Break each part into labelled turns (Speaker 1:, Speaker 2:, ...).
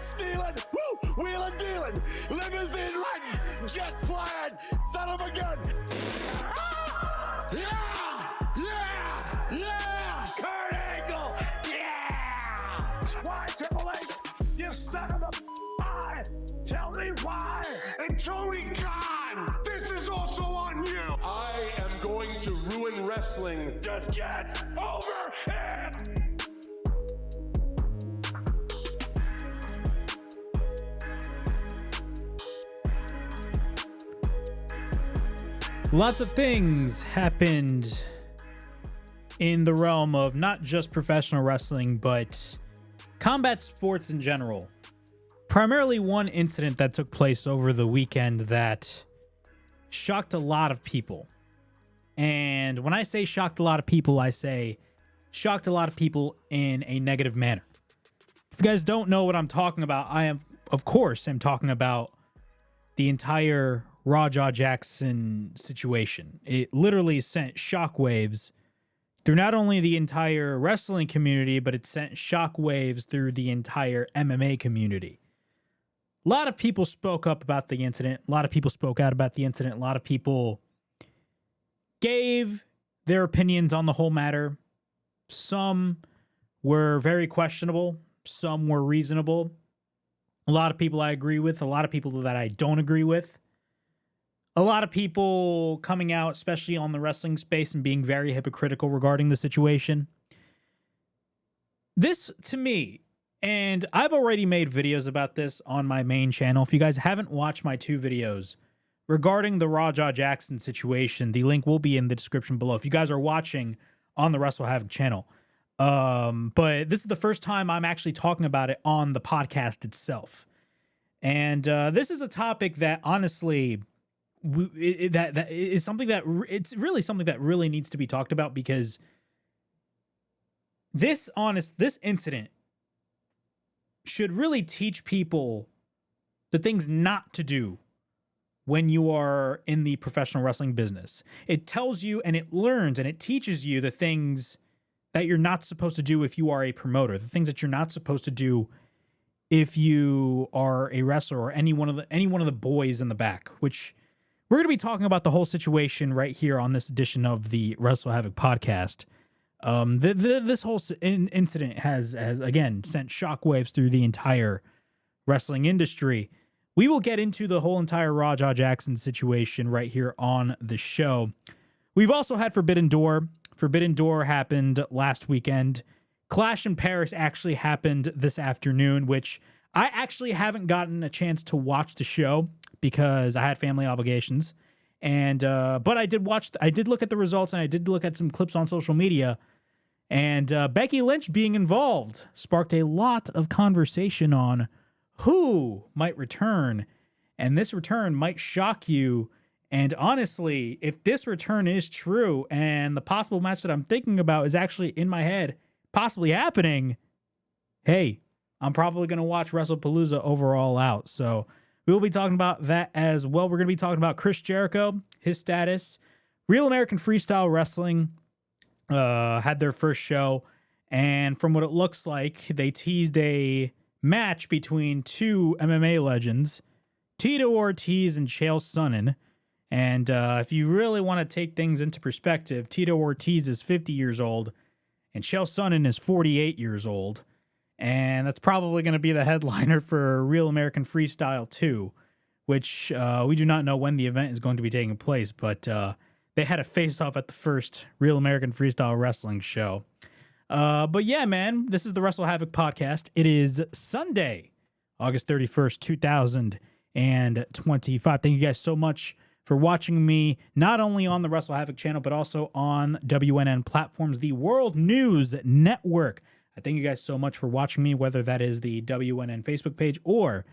Speaker 1: stealing, woo, wheeling, dealing, limousine riding, jet flying, son of a gun. Yeah, yeah, yeah. Kurt Angle, yeah. Why, Triple H, you son of a pie? Tell me why. And Tony Khan, this is also on you.
Speaker 2: I am going to ruin wrestling.
Speaker 1: Just get over it.
Speaker 3: Lots of things happened in the realm of not just professional wrestling, but combat sports in general. Primarily one incident that took place over the weekend that shocked a lot of people. And when I say shocked a lot of people, I say shocked a lot of people in a negative manner. If you guys don't know what I'm talking about, I am, of course, am talking about the entire Raw Jackson situation. It literally sent shockwaves through not only the entire wrestling community, but it sent shockwaves through the entire MMA community. A lot of people spoke up about the incident. A lot of people spoke out about the incident. A lot of people gave their opinions on the whole matter. Some were very questionable. Some were reasonable. A lot of people I agree with. A lot of people that I don't agree with. A lot of people coming out, especially on the wrestling space, and being very hypocritical regarding the situation. This, to me, and I've already made videos about this on my main channel. If you guys haven't watched my 2 videos regarding the Raw Jackson situation, the link will be in the description below if you guys are watching on the WrestleHavoc channel. But this is the first time I'm actually talking about it on the podcast itself. And this is a topic that, honestly, that is something that it's really something that really needs to be talked about, because this incident should really teach people the things not to do when you are in the professional wrestling business. It tells you and it learns and it teaches you the things that you're not supposed to do if you are a promoter, the things that you're not supposed to do if you are a wrestler or any one of the boys in the back, which we're going to be talking about the whole situation right here on this edition of the WrestleHavoc Podcast. This whole incident has again sent shockwaves through the entire wrestling industry. We will get into the whole entire Raw Jackson situation right here on the show. We've also had Forbidden Door. Forbidden Door happened last weekend. Clash in Paris actually happened this afternoon, which I actually haven't gotten a chance to watch the show because I had family obligations. And but I did look at the results, and I did look at some clips on social media. And Becky Lynch being involved sparked a lot of conversation on who might return. And this return might shock you. And honestly, if this return is true and the possible match that I'm thinking about is actually in my head, possibly happening, hey, I'm probably going to watch WrestlePalooza overall out. So we will be talking about that as well. We're going to be talking about Chris Jericho, his status. Real American Freestyle Wrestling had their first show, and from what it looks like, they teased a match between 2 MMA legends, Tito Ortiz and Chael Sonnen. And if you really want to take things into perspective, Tito Ortiz is 50 years old, and Chael Sonnen is 48 years old. And that's probably going to be the headliner for Real American Freestyle 2, which we do not know when the event is going to be taking place, but they had a face-off at the first Real American Freestyle Wrestling show. But yeah, man, this is the WrestleHavoc Podcast. It is Sunday, August 31st, 2025. Thank you guys so much for watching me, not only on the WrestleHavoc channel, but also on WNN platforms, the World News Network. I thank you guys so much for watching me, whether that is the WNN Facebook page or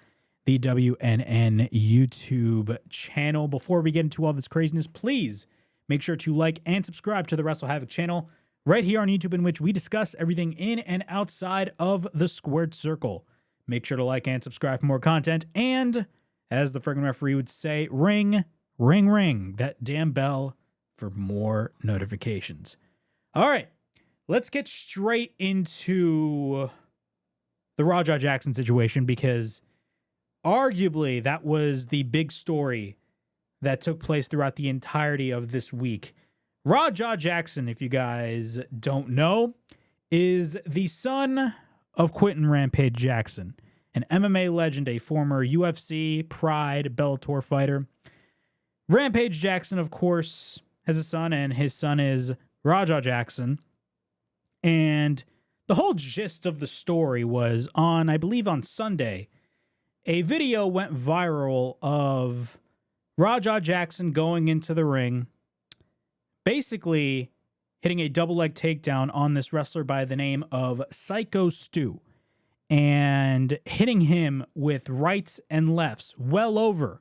Speaker 3: the WNN YouTube channel. Before we get into all this craziness, please make sure to like and subscribe to the WrestleHavoc channel right here on YouTube, in which we discuss everything in and outside of the squared circle. Make sure to like and subscribe for more content. And as the friggin' referee would say, ring, ring, ring that damn bell for more notifications. All right. Let's get straight into the the Raja Jackson situation, because arguably that was the big story that took place throughout the entirety of this week. Raja Jackson, if you guys don't know, is the son of Quentin Rampage Jackson, an MMA legend, a former UFC, Pride, Bellator fighter. Rampage Jackson, of course, has a son, and his son is Raja Jackson. And the whole gist of the story was I believe on Sunday, a video went viral of Raja Jackson going into the ring, basically hitting a double leg takedown on this wrestler by the name of Psycho Stu, and hitting him with rights and lefts well over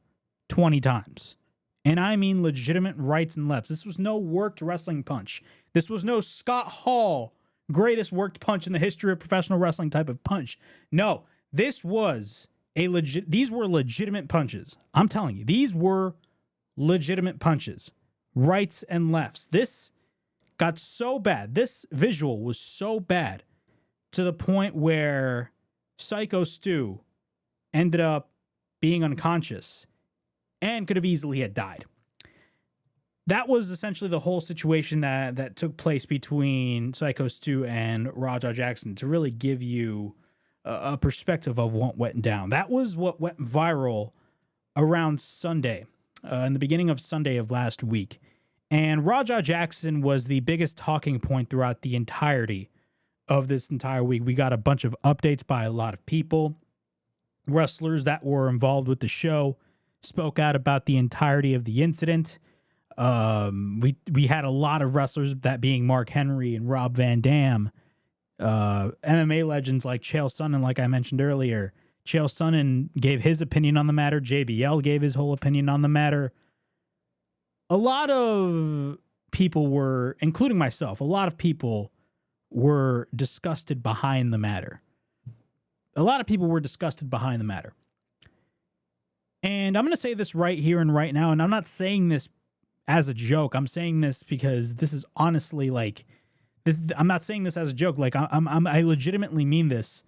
Speaker 3: 20 times. And I mean legitimate rights and lefts. This was no worked wrestling punch. This was no Scott Hall, greatest worked punch in the history of professional wrestling type of punch. No, these were legitimate punches. I'm telling you, these were legitimate punches. Rights and lefts. This got so bad. This visual was so bad to the point where Psycho Stu ended up being unconscious and could have easily had died. That was essentially the whole situation that took place between Psycho Stu and Raja Jackson, to really give you a perspective of what went down. That was what went viral around Sunday, in the beginning of Sunday of last week. And Raja Jackson was the biggest talking point throughout the entirety of this entire week. We got a bunch of updates by a lot of people. Wrestlers that were involved with the show spoke out about the entirety of the incident. We had a lot of wrestlers, that being Mark Henry and Rob Van Dam, MMA legends like Chael Sonnen, like I mentioned earlier. Chael Sonnen gave his opinion on the matter. JBL gave his whole opinion on the matter. A lot of people were, including myself, a lot of people were disgusted behind the matter. A lot of people were disgusted behind the matter. And I'm going to say this right here and right now, and I'm not saying this as a joke. I'm saying this because this is honestly like, I'm not saying this as a joke. Like I legitimately mean this.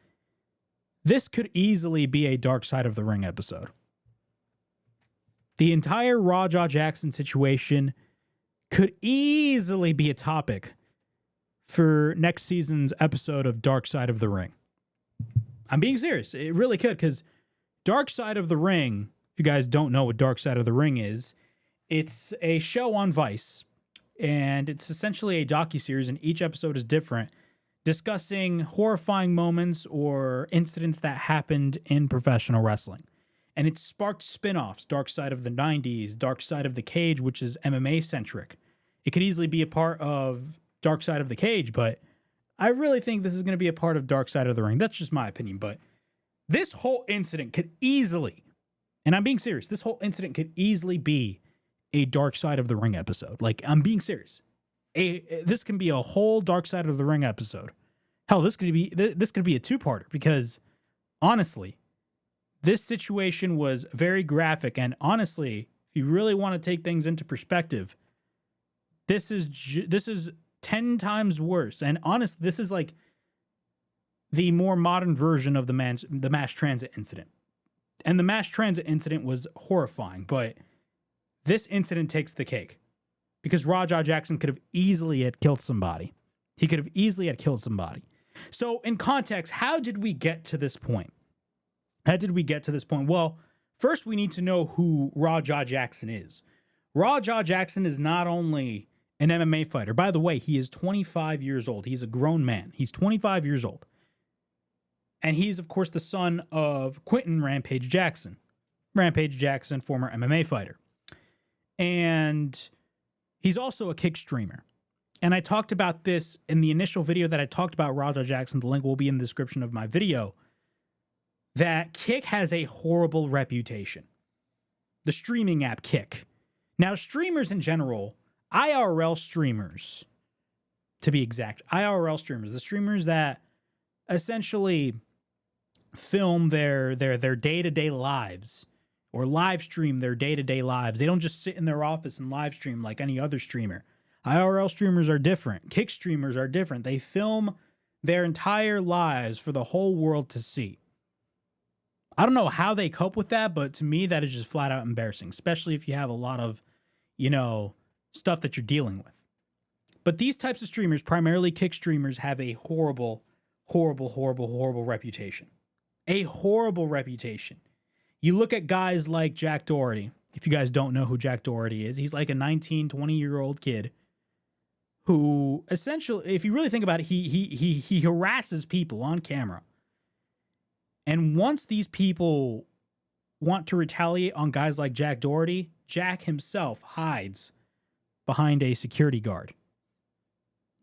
Speaker 3: This could easily be a Dark Side of the Ring episode. The entire Raja Jackson situation could easily be a topic for next season's episode of Dark Side of the Ring. I'm being serious. It really could, because Dark Side of the Ring, if you guys don't know what Dark Side of the Ring is, it's a show on Vice, and it's essentially a docuseries, and each episode is different, discussing horrifying moments or incidents that happened in professional wrestling. And it sparked spin-offs, Dark Side of the 90s, Dark Side of the Cage, which is MMA-centric. It could easily be a part of Dark Side of the Cage, but I really think this is going to be a part of Dark Side of the Ring. That's just my opinion, but this whole incident could easily, and I'm being serious, this whole incident could easily be a Dark Side of the Ring episode. Like, I'm being serious. This can be a whole Dark Side of the Ring episode. Hell, this could be a two-parter, because honestly, this situation was very graphic, and honestly, if you really want to take things into perspective, this is 10 times worse. And honestly, this is like the more modern version of the mass transit incident. And the mass transit incident was horrifying, but this incident takes the cake, because Raja Jackson could have easily had killed somebody. He could have easily had killed somebody. So in context, how did we get to this point? Well, first we need to know who Raja Jackson is. Raja Jackson is not only an MMA fighter. By the way, he is 25 years old. He's a grown man. He's 25 years old. And he's, of course, the son of Quentin Rampage Jackson. Rampage Jackson, former MMA fighter. And he's also a kick streamer. And I talked about this in the initial video that I talked about Raja Jackson. The link will be in the description of my video. That Kick has a horrible reputation. The streaming app Kick. Now, streamers in general, IRL streamers, to be exact, IRL streamers, the streamers that essentially film their day-to-day lives, or live stream their day-to-day lives. They don't just sit in their office and live stream like any other streamer. IRL streamers are different. Kick streamers are different. They film their entire lives for the whole world to see. I don't know how they cope with that, but to me, that is just flat out embarrassing, especially if you have a lot of, stuff that you're dealing with. But these types of streamers, primarily kick streamers, have a horrible, horrible, horrible, horrible reputation. A horrible reputation. You look at guys like Jack Doherty. If you guys don't know who Jack Doherty is, he's like a 19, 20-year-old kid who essentially, if you really think about it, he harasses people on camera. And once these people want to retaliate on guys like Jack Doherty, Jack himself hides behind a security guard,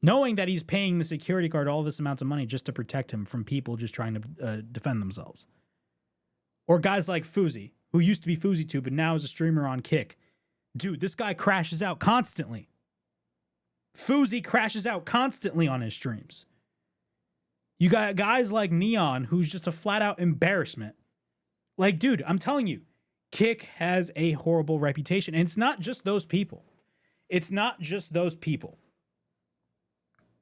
Speaker 3: knowing that he's paying the security guard all this amounts of money just to protect him from people just trying to defend themselves. Or guys like Fuzi, who used to be FuziTube, but now is a streamer on Kick. Dude, this guy crashes out constantly. Fuzi crashes out constantly on his streams. You got guys like Neon, who's just a flat-out embarrassment. Like, dude, I'm telling you, Kick has a horrible reputation. And it's not just those people. It's not just those people.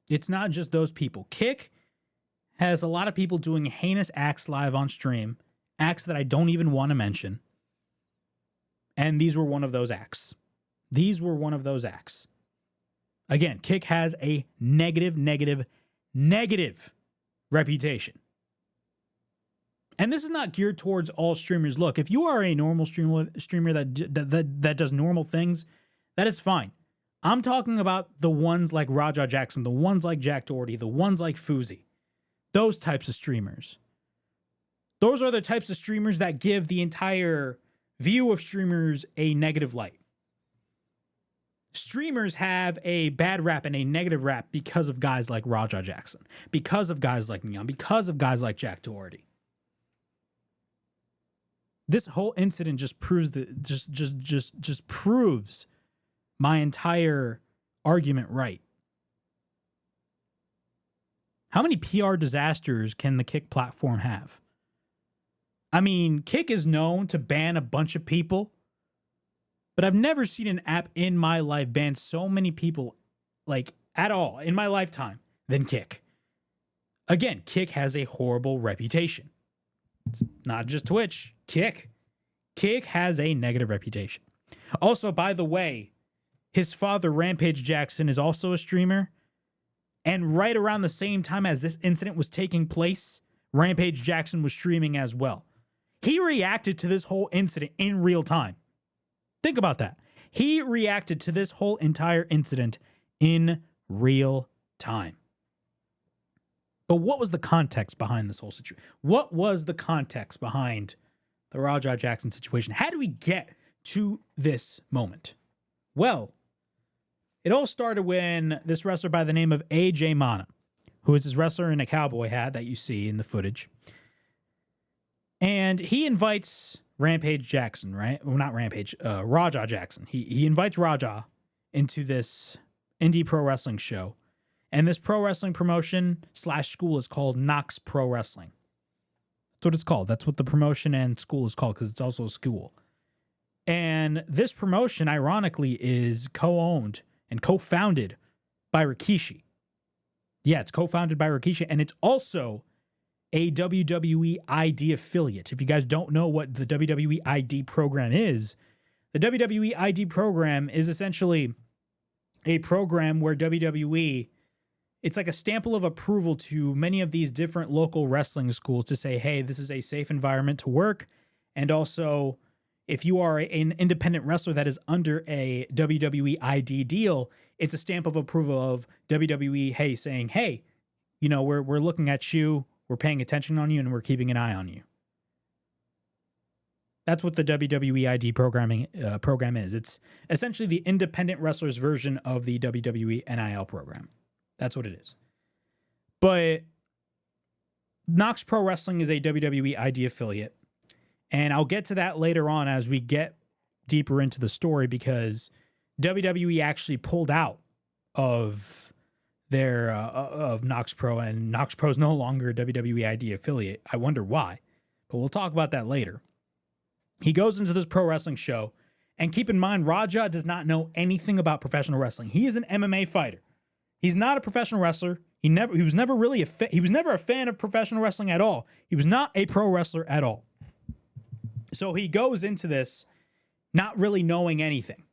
Speaker 3: It's not just those people. Kick has a lot of people doing heinous acts live on stream, acts that I don't even want to mention. And these were one of those acts. These were one of those acts. Again, Kick has a negative reputation. And this is not geared towards all streamers. Look, if you are a normal streamer that does normal things, that is fine. I'm talking about the ones like Raja Jackson, the ones like Jack Doherty, the ones like Fuzi. Those types of streamers. Those are the types of streamers that give the entire view of streamers a negative light. Streamers have a bad rap and a negative rap because of guys like Raja Jackson, because of guys like Neon, because of guys like Jack Doherty. This whole incident just proves that just proves my entire argument right. How many PR disasters can the Kick platform have? I mean, Kick is known to ban a bunch of people, but I've never seen an app in my life ban so many people, like, at all in my lifetime than Kick. Again, Kick has a horrible reputation. It's not just Twitch. Kick has a negative reputation. Also, by the way, his father, Rampage Jackson, is also a streamer. And right around the same time as this incident was taking place, Rampage Jackson was streaming as well. He reacted to this whole incident in real time. Think about that. He reacted to this whole entire incident in real time. But what was the context behind this whole situation? What was the context behind the Raja Jackson situation? How do we get to this moment? Well, it all started when this wrestler by the name of AJ Mana, who is this wrestler in a cowboy hat that you see in the footage, and he invites Rampage Jackson, right? Well, not Rampage, Raja Jackson. He invites Raja into this indie pro wrestling show. And this pro wrestling promotion / school is called Knox Pro Wrestling. That's what it's called. That's what the promotion and school is called, because it's also a school. And this promotion, ironically, is co-owned and co-founded by Rikishi. Yeah, it's co-founded by Rikishi, and it's also a WWE ID affiliate. If you guys don't know what the WWE ID program is, the WWE ID program is essentially a program where WWE, it's like a stamp of approval to many of these different local wrestling schools to say, hey, this is a safe environment to work. And also, if you are an independent wrestler that is under a WWE ID deal, it's a stamp of approval of WWE, hey, saying, hey, we're looking at you, we're paying attention on you, and we're keeping an eye on you. That's what the WWE ID program is. It's essentially the independent wrestlers version of the WWE NIL program. That's what it is. But Knox Pro Wrestling is a WWE ID affiliate. And I'll get to that later on as we get deeper into the story, because WWE actually pulled out of their of Knox Pro, and Knox Pro is no longer a WWE ID affiliate. I wonder why, but we'll talk about that later. He goes into this pro wrestling show, and keep in mind, Raja does not know anything about professional wrestling. He is an MMA fighter. He's not a professional wrestler. He was never really he was never a fan of professional wrestling at all. He was not a pro wrestler at all. So he goes into this not really knowing anything.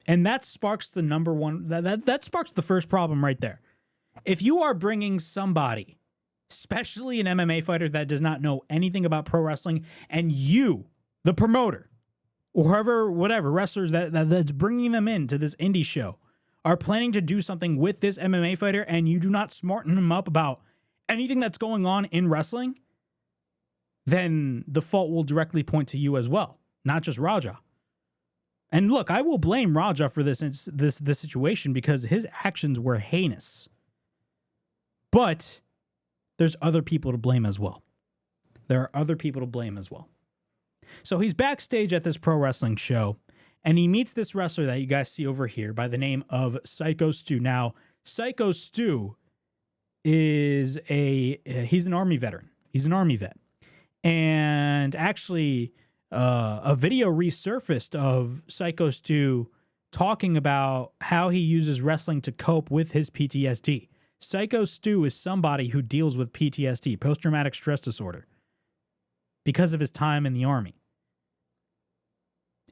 Speaker 3: And that sparks the number one, that sparks the first problem right there. If you are bringing somebody, especially an MMA fighter that does not know anything about pro wrestling, and you, the promoter, or whatever wrestlers that's bringing them into this indie show, are planning to do something with this MMA fighter, and you do not smarten him up about anything that's going on in wrestling, then the fault will directly point to you as well, not just Raja. And look, I will blame Raja for this situation because his actions were heinous. But there's other people to blame as well. There are other people to blame as well. So he's backstage at this pro wrestling show, and he meets this wrestler that you guys see over here by the name of Psycho Stu. Now, Psycho Stu is he's an Army veteran. He's an Army vet. And actually, a video resurfaced of Psycho Stu talking about how he uses wrestling to cope with his PTSD. Psycho Stu is somebody who deals with PTSD, post-traumatic stress disorder, because of his time in the Army.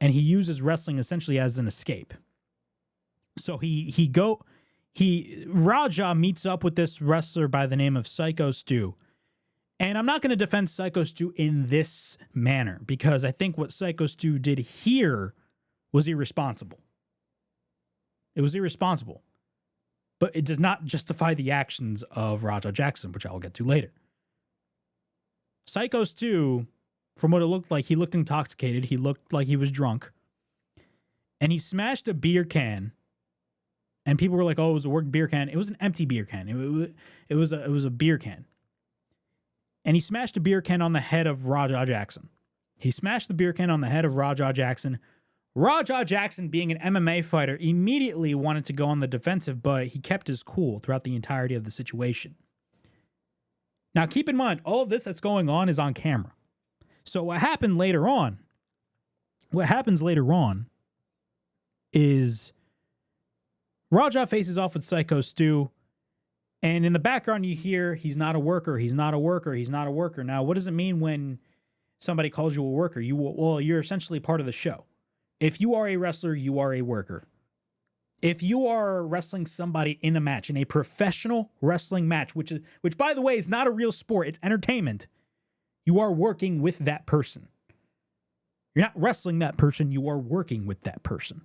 Speaker 3: And he uses wrestling essentially as an escape. So Raja meets up with this wrestler by the name of Psycho Stu. And I'm not going to defend Psycho Stu in this manner because I think what Psycho Stu did here was irresponsible. It was irresponsible. But it does not justify the actions of Raja Jackson, which I'll get to later. Psycho Stu, from what it looked like, he looked intoxicated. He looked like he was drunk. And he smashed a beer can. And people were like, oh, it was a worked beer can. It was an empty beer can. It was a beer can. And he smashed a beer can on the head of Raja Jackson. He smashed the beer can on the head of Raja Jackson. Raja Jackson, being an MMA fighter, immediately wanted to go on the defensive, but he kept his cool throughout the entirety of the situation. Now, keep in mind, all of this that's going on is on camera. So what happens later on is Raja faces off with Psycho Stu, and in the background you hear, he's not a worker, he's not a worker, he's not a worker. Now, what does it mean when somebody calls you a worker? You're essentially part of the show. If you are a wrestler, you are a worker. If you are wrestling somebody in a match, in a professional wrestling match, which by the way is not a real sport, it's entertainment, you are working with that person. You're not wrestling that person, you are working with that person.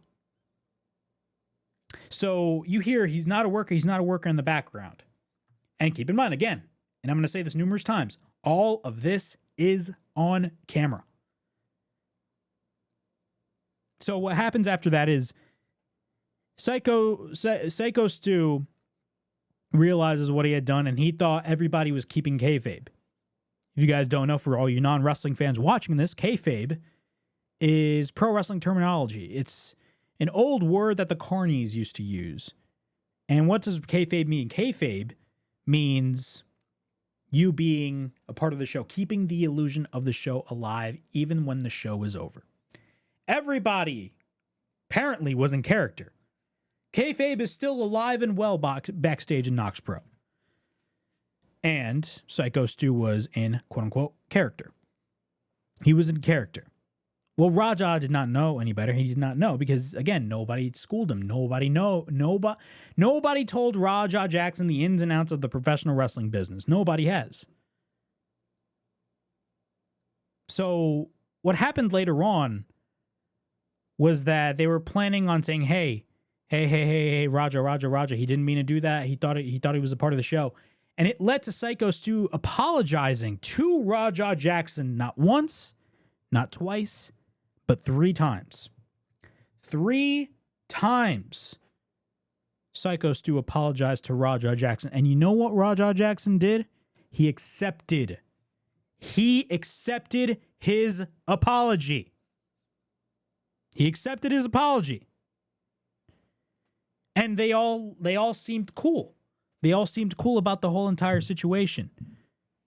Speaker 3: So you hear he's not a worker in the background. And keep in mind, again, and I'm going to say this numerous times, all of this is on camera. So what happens after that is Psycho Stu realizes what he had done, and he thought everybody was keeping kayfabe. If you guys don't know, for all you non-wrestling fans watching this, kayfabe is pro wrestling terminology. It's an old word that the carnies used to use. And what does kayfabe mean? Kayfabe means you being a part of the show, keeping the illusion of the show alive even when the show is over. Everybody apparently was in character. Kayfabe is still alive and well backstage in Knox Pro. And Psycho Stu was in quote-unquote character. He was in character. Well, Raja did not know any better. He did not know because, again, nobody schooled him. Nobody told Raja Jackson the ins and outs of the professional wrestling business. Nobody has. So what happened later on was that they were planning on saying, hey, Raja, he didn't mean to do that. He thought he was a part of the show. And it led to Psycho Stu apologizing to Raja Jackson not once, not twice, but 3 times. 3 times Psycho Stu apologized to Raja Jackson. And you know what Raja Jackson did? He accepted his apology. He accepted his apology. And they all seemed cool. They all seemed cool about the whole entire situation.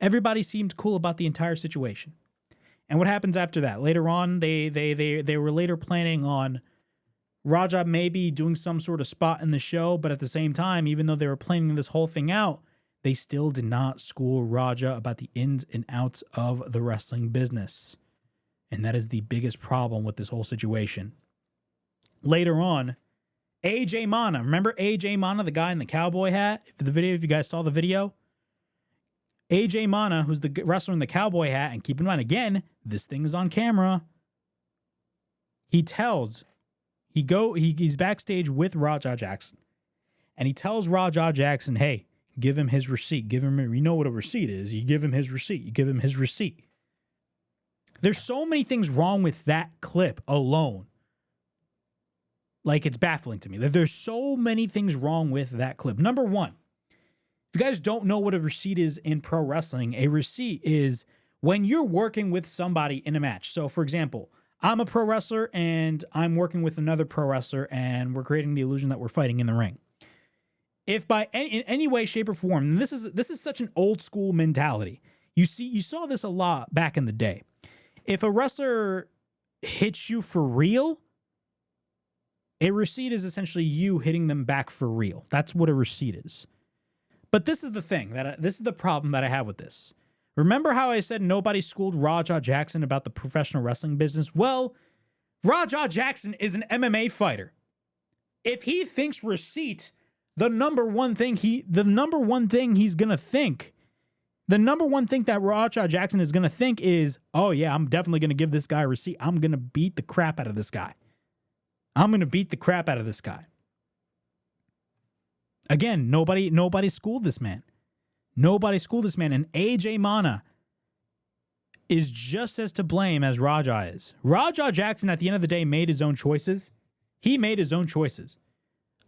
Speaker 3: Everybody seemed cool about the entire situation. And what happens after that? Later on, they were later planning on Raja may be doing some sort of spot in the show, but at the same time, even though they were planning this whole thing out, they still did not school Raja about the ins and outs of the wrestling business. And that is the biggest problem with this whole situation. Later on, AJ Mana. Remember AJ Mana, the guy in the cowboy hat? If you guys saw the video. AJ Mana, who's the wrestler in the cowboy hat, and keep in mind, again, this thing is on camera. He's backstage with Raja Jackson. And he tells Raja Jackson, hey, give him his receipt. You know what a receipt is. You give him his receipt. You give him his receipt. There's so many things wrong with that clip alone. Like, it's baffling to me. There's so many things wrong with that clip. Number one, if you guys don't know what a receipt is in pro wrestling, a receipt is when you're working with somebody in a match. So, for example, I'm a pro wrestler and I'm working with another pro wrestler and we're creating the illusion that we're fighting in the ring. If in any way, shape, or form, and this is such an old school mentality. You saw this a lot back in the day. If a wrestler hits you for real, a receipt is essentially you hitting them back for real. That's what a receipt is. But this is the thing, this is the problem that I have with this. Remember how I said nobody schooled Raja Jackson about the professional wrestling business? Well, Raja Jackson is an MMA fighter. If he thinks receipt, the number one thing that Raja Jackson is going to think is, oh yeah, I'm definitely going to give this guy a receipt. I'm going to beat the crap out of this guy. Again, nobody schooled this man. And AJ Mana is just as to blame as Raja is. Raja Jackson, at the end of the day, made his own choices.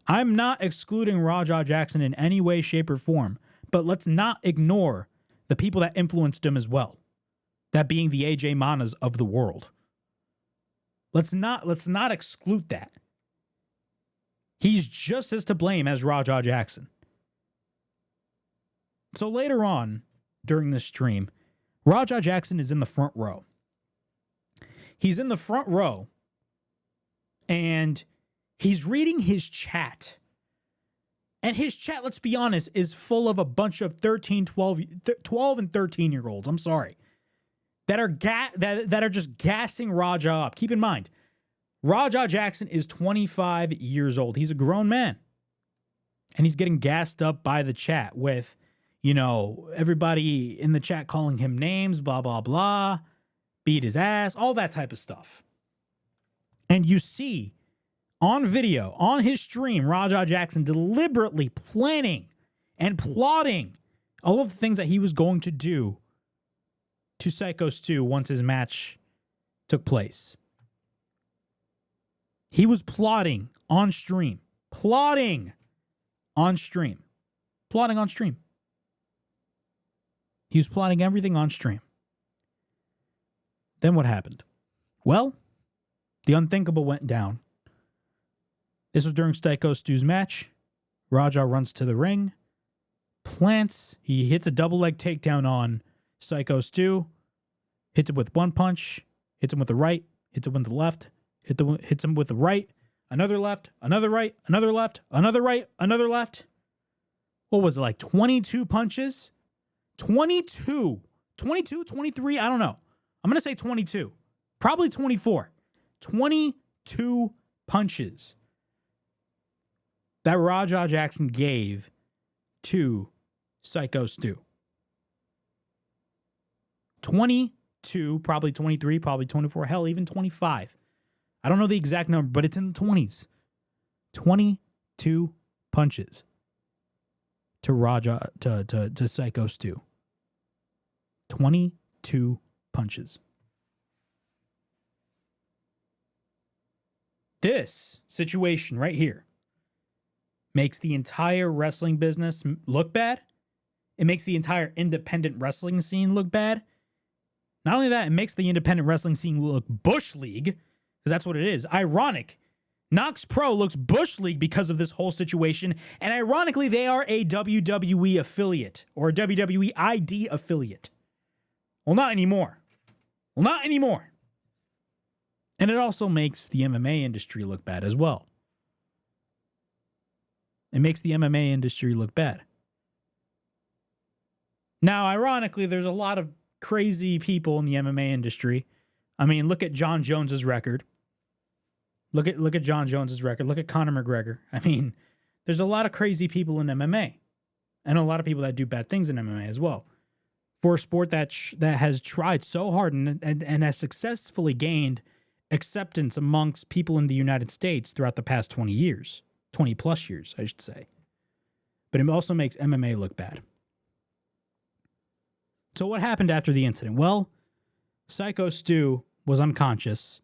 Speaker 3: I'm not excluding Raja Jackson in any way, shape, or form, but let's not ignore the people that influenced him as well. That being the AJ Manas of the world. Let's not exclude that. He's just as to blame as Raja Jackson. So later on, during this stream, Raja Jackson is in the front row. He's in the front row, and he's reading his chat. And his chat, let's be honest, is full of a bunch of 12 and 13-year-olds, I'm sorry, that are just gassing Raja up. Keep in mind, Raja Jackson is 25 years old. He's a grown man. And he's getting gassed up by the chat with, everybody in the chat calling him names, blah, blah, blah, beat his ass, all that type of stuff. And you see on video, on his stream, Raja Jackson deliberately planning and plotting all of the things that he was going to do to Psycho Stu once his match took place. He was plotting on stream. He was plotting everything on stream. Then what happened? Well, the unthinkable went down. This was during Psycho Stu's match. Raja runs to the ring, plants. He hits a double leg takedown on Psycho Stu, hits him with one punch, hits him with the right, hits him with the left, hits him with the right, another left, another right, another left, another right, another left. What was it, like 22 punches? 22, 23, I don't know. I'm going to say 22. Probably 24. 22 punches that Raja Jackson gave to Psycho Stu. 22, probably 23, probably 24, hell, even 25. I don't know the exact number, but it's in the 20s. 22 punches to Psycho Stu. 22 punches. This situation right here makes the entire wrestling business look bad. It makes the entire independent wrestling scene look bad. Not only that, it makes the independent wrestling scene look Bush League, because that's what it is. Ironic. Knox Pro looks Bush League because of this whole situation, and ironically, they are a WWE affiliate, or a WWE ID affiliate. Well, not anymore. And it also makes the MMA industry look bad as well. It makes the MMA industry look bad. Now, ironically, there's a lot of crazy people in the MMA industry. I mean, look at John Jones's record. Look at John Jones's record. Look at Conor McGregor. I mean, there's a lot of crazy people in MMA, and a lot of people that do bad things in MMA as well. For a sport that has tried so hard and has successfully gained acceptance amongst people in the United States throughout the past 20 years, 20 plus years, I should say. But it also makes MMA look bad. So what happened after the incident? Well, Psycho Stu was unconscious.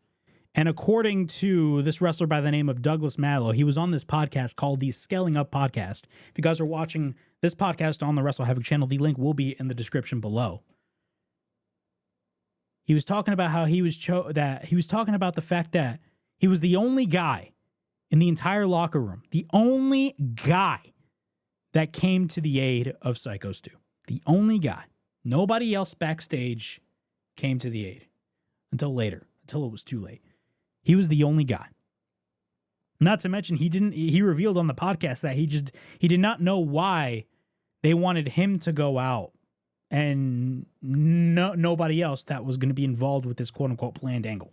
Speaker 3: And according to this wrestler by the name of Douglas Mallow, he was on this podcast called the Scaling Up Podcast. If you guys are watching this podcast on the WrestleHavoc channel, the link will be in the description below. He was talking about how he was talking about the fact that he was the only guy in the entire locker room, the only guy that came to the aid of Psycho Stu. The only guy. Nobody else backstage came to the aid until later, until it was too late. He was the only guy. Not to mention, he revealed on the podcast that he did not know why they wanted him to go out and nobody else that was going to be involved with this quote unquote planned angle.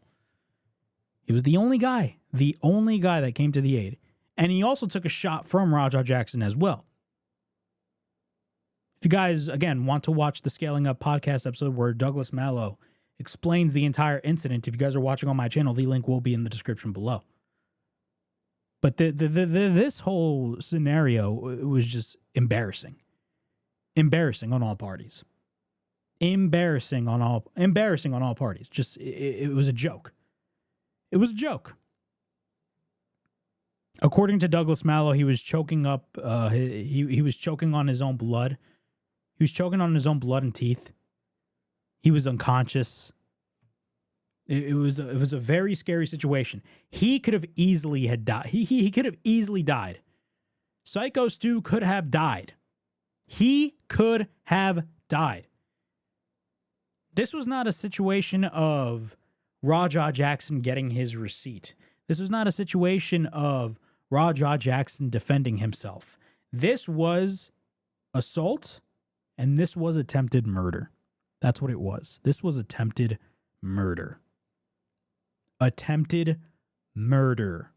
Speaker 3: He was the only guy that came to the aid. And he also took a shot from Raja Jackson as well. If you guys, again, want to watch the Scaling Up Podcast episode where Douglas Mallow explains the entire incident, if you guys are watching on my channel, the link will be in the description below. But this whole scenario was just embarrassing. Embarrassing on all parties. Embarrassing on all parties. Just it was a joke. It was a joke. According to Douglas Mallow, he was choking up. He was choking on his own blood. He was choking on his own blood and teeth. He was unconscious. It was a very scary situation. He could have easily had died. He could have easily died. Psycho Stu could have died. He could have died. This was not a situation of Raja Jackson getting his receipt. This was not a situation of Raja Jackson defending himself. This was assault, and this was attempted murder. That's what it was. This was attempted murder. Attempted murder.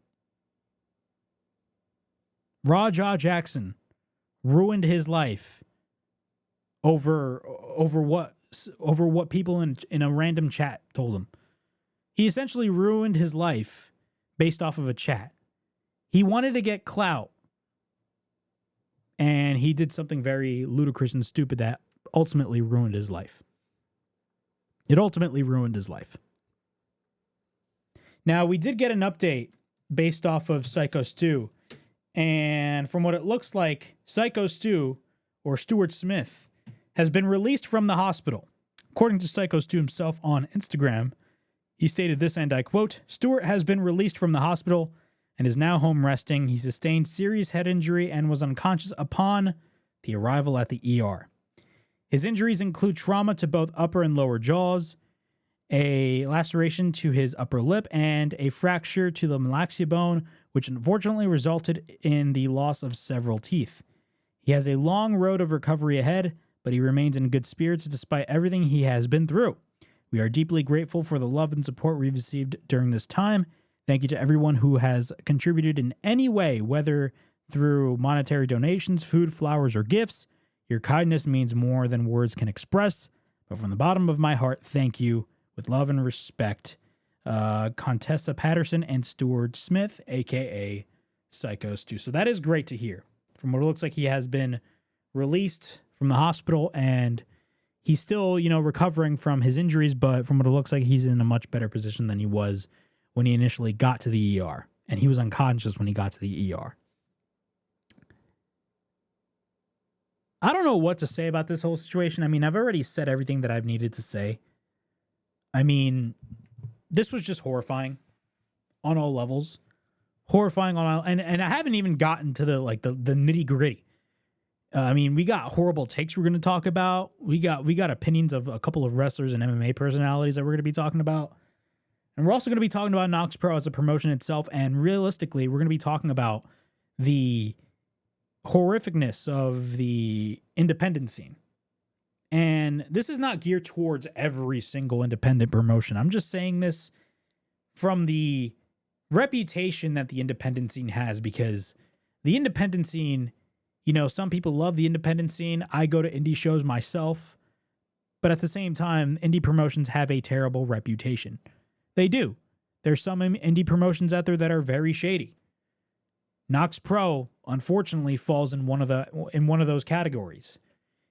Speaker 3: Raja Jackson ruined his life over what people in a random chat told him. He essentially ruined his life based off of a chat. He wanted to get clout, and he did something very ludicrous and stupid that ultimately ruined his life. It ultimately ruined his life. Now, we did get an update based off of Psycho Stu, and from what it looks like, Psycho Stu, or Stuart Smith, has been released from the hospital. According to Psycho Stu himself on Instagram, he stated this, and I quote, "Stuart has been released from the hospital and is now home resting. He sustained serious head injury and was unconscious upon the arrival at the ER. His injuries include trauma to both upper and lower jaws, a laceration to his upper lip, and a fracture to the malaxia bone, which unfortunately resulted in the loss of several teeth. He has a long road of recovery ahead, but he remains in good spirits despite everything he has been through. We are deeply grateful for the love and support we've received during this time. Thank you to everyone who has contributed in any way, whether through monetary donations, food, flowers, or gifts. Your kindness means more than words can express, but from the bottom of my heart, thank you. With love and respect, Contessa Patterson and Stuart Smith, a.k.a. Psycho Stu." So that is great to hear. From what it looks like, he has been released from the hospital, and he's still, recovering from his injuries, but from what it looks like, he's in a much better position than he was when he initially got to the ER, and he was unconscious when he got to the ER. I don't know what to say about this whole situation. I mean, I've already said everything that I've needed to say. I mean, this was just horrifying on all levels. Horrifying on all, and I haven't even gotten to the nitty-gritty. I mean, we got horrible takes we're going to talk about. We got opinions of a couple of wrestlers and MMA personalities that we're going to be talking about. And we're also going to be talking about Nox Pro as a promotion itself. And realistically, we're going to be talking about the horrificness of the independent scene. And this is not geared towards every single independent promotion. I'm just saying this from the reputation that the independent scene has, because the independent scene, you know, some people love the independent scene. I go to indie shows myself, but at the same time, indie promotions have a terrible reputation. They do. There's some indie promotions out there that are very shady. Nox Pro, unfortunately, falls in one of those categories.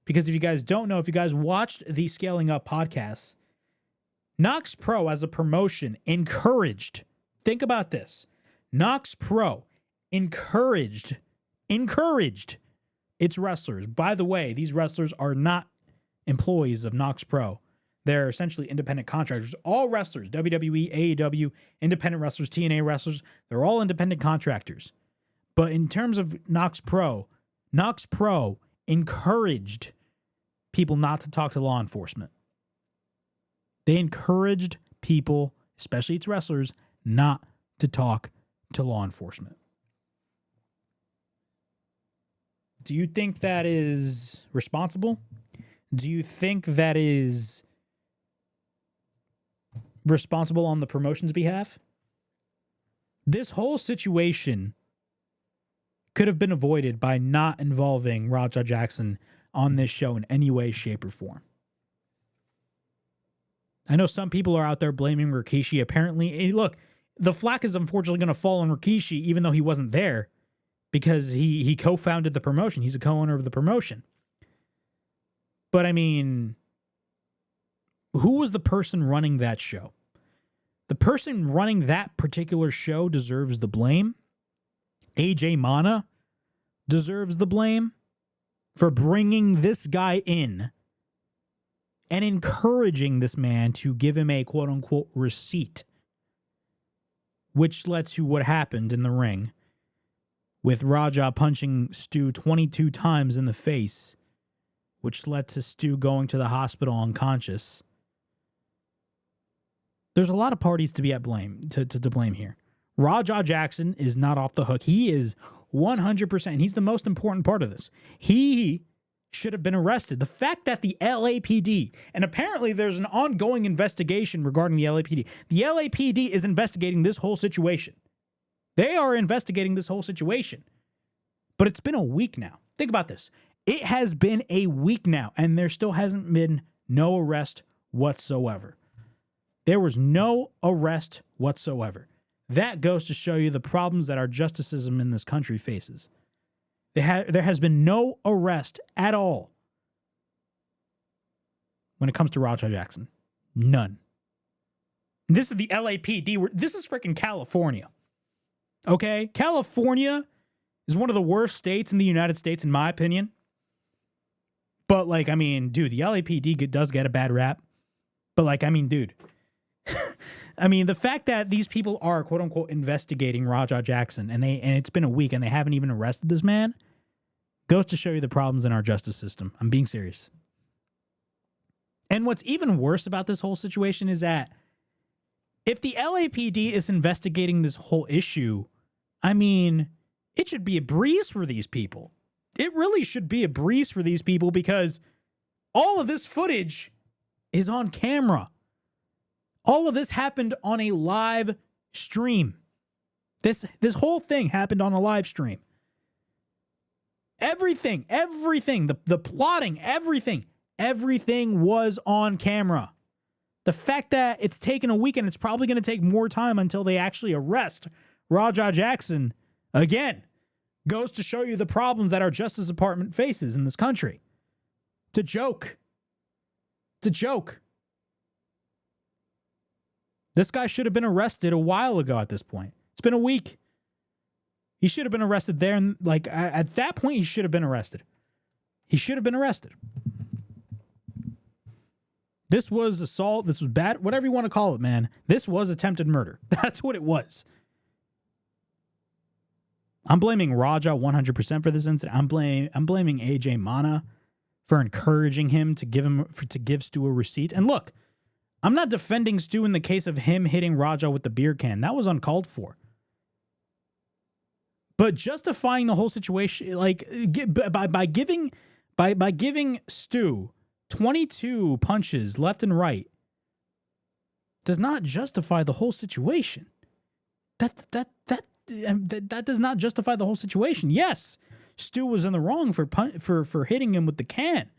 Speaker 3: Because if you guys don't know, if you guys watched the Scaling Up podcast, Nox Pro as a promotion encouraged, think about this, Nox Pro encouraged its wrestlers. By the way, these wrestlers are not employees of Nox Pro. They're essentially independent contractors. All wrestlers, WWE, AEW, independent wrestlers, TNA wrestlers, they're all independent contractors. But in terms of Nox Pro encouraged people not to talk to law enforcement. They encouraged people, especially its wrestlers, not to talk to law enforcement. Do you think that is responsible? Do you think that is responsible on the promotion's behalf? This whole situation could have been avoided by not involving Raja Jackson on this show in any way, shape, or form. I know some people are out there blaming Rikishi. Apparently, look, the flack is unfortunately going to fall on Rikishi, even though he wasn't there, because he co-founded the promotion. He's a co-owner of the promotion. But I mean, who was the person running that show? The person running that particular show deserves the blame. AJ Mana deserves the blame for bringing this guy in and encouraging this man to give him a quote-unquote receipt, which led to what happened in the ring with Raja punching Stu 22 times in the face, which led to Stu going to the hospital unconscious. There's a lot of parties to be at blame to blame here. Raja Jackson is not off the hook. He is 100%. He's the most important part of this. He should have been arrested. The fact that the LAPD, and apparently there's an ongoing investigation regarding the LAPD. The LAPD is investigating this whole situation. They are investigating this whole situation. But it's been a week now. Think about this. It has been a week now, and there still hasn't been no arrest whatsoever. There was no arrest whatsoever. That goes to show you the problems that our justice system in this country faces. There has been no arrest at all when it comes to Raja Jackson. None. This is the LAPD. This is freaking California. Okay? California is one of the worst states in the United States, in my opinion. But, like, I mean, dude, the LAPD does get a bad rap. But, like, I mean, dude. I mean, the fact that these people are, quote unquote, investigating Raja Jackson and it's been a week and they haven't even arrested this man goes to show you the problems in our justice system. I'm being serious. And what's even worse about this whole situation is that if the LAPD is investigating this whole issue, I mean, it should be a breeze for these people. It really should be a breeze for these people because all of this footage is on camera. All of this happened on a live stream. This whole thing happened on a live stream. Everything, the plotting, everything was on camera. The fact that it's taken a week and it's probably going to take more time until they actually arrest Raja Jackson, again, goes to show you the problems that our Justice Department faces in this country. It's a joke. It's a joke. This guy should have been arrested a while ago at this point. It's been a week. He should have been arrested there. And like at that point, he should have been arrested. He should have been arrested. This was assault. This was bad. Whatever you want to call it, man. This was attempted murder. That's what it was. I'm blaming Raja 100% for this incident. I'm blaming AJ Mana for encouraging him to give Stu a receipt. And look, I'm not defending Stu in the case of him hitting Raja with the beer can. That was uncalled for. But justifying the whole situation, like by giving Stu 22 punches left and right, does not justify the whole situation. That does not justify the whole situation. Yes, Stu was in the wrong for hitting him with the can.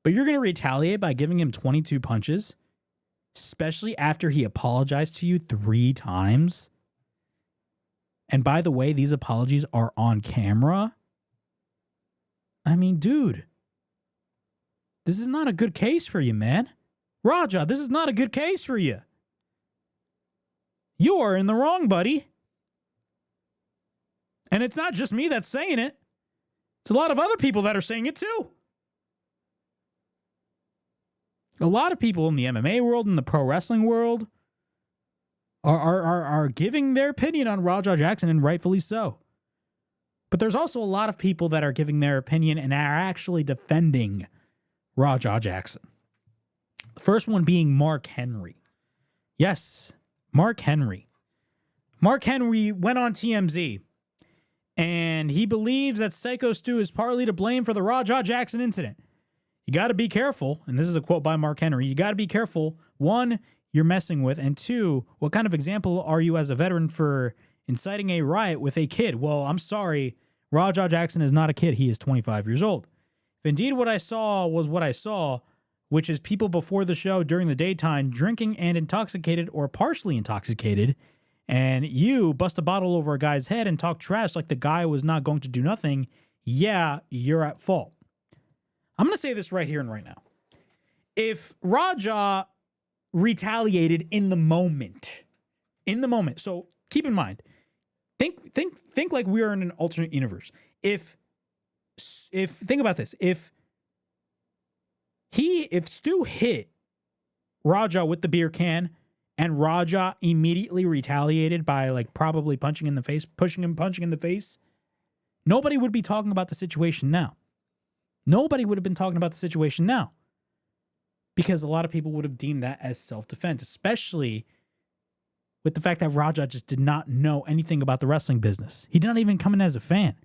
Speaker 3: But you're going to retaliate by giving him 22 punches, especially after he apologized to you 3 times. And by the way, these apologies are on camera. I mean, dude, this is not a good case for you, man. Raja, this is not a good case for you. You are in the wrong, buddy. And it's not just me that's saying it. It's a lot of other people that are saying it too. A lot of people in the MMA world, in the pro wrestling world, are giving their opinion on Raja Jackson, and rightfully so. But there's also a lot of people that are giving their opinion and are actually defending Raja Jackson. The first one being Mark Henry. Yes, Mark Henry. Mark Henry went on TMZ, and he believes that Psycho Stu is partly to blame for the Raja Jackson incident. You got to be careful, and this is a quote by Mark Henry, you got to be careful, 1, you're messing with, and 2, what kind of example are you as a veteran for inciting a riot with a kid? Well, I'm sorry, Raja Jackson is not a kid. He is 25 years old. If indeed what I saw was what I saw, which is people before the show during the daytime drinking and intoxicated or partially intoxicated, and you bust a bottle over a guy's head and talk trash like the guy was not going to do nothing, yeah, you're at fault. I'm going to say this right here and right now. If Raja retaliated in the moment, so keep in mind, think like we are in an alternate universe. If think about this, if Stu hit Raja with the beer can and Raja immediately retaliated by like probably punching in the face, punching in the face, nobody would be talking about the situation now. Nobody would have been talking about the situation now, because a lot of people would have deemed that as self-defense, especially with the fact that Raja just did not know anything about the wrestling business. He did not even come in as a fan.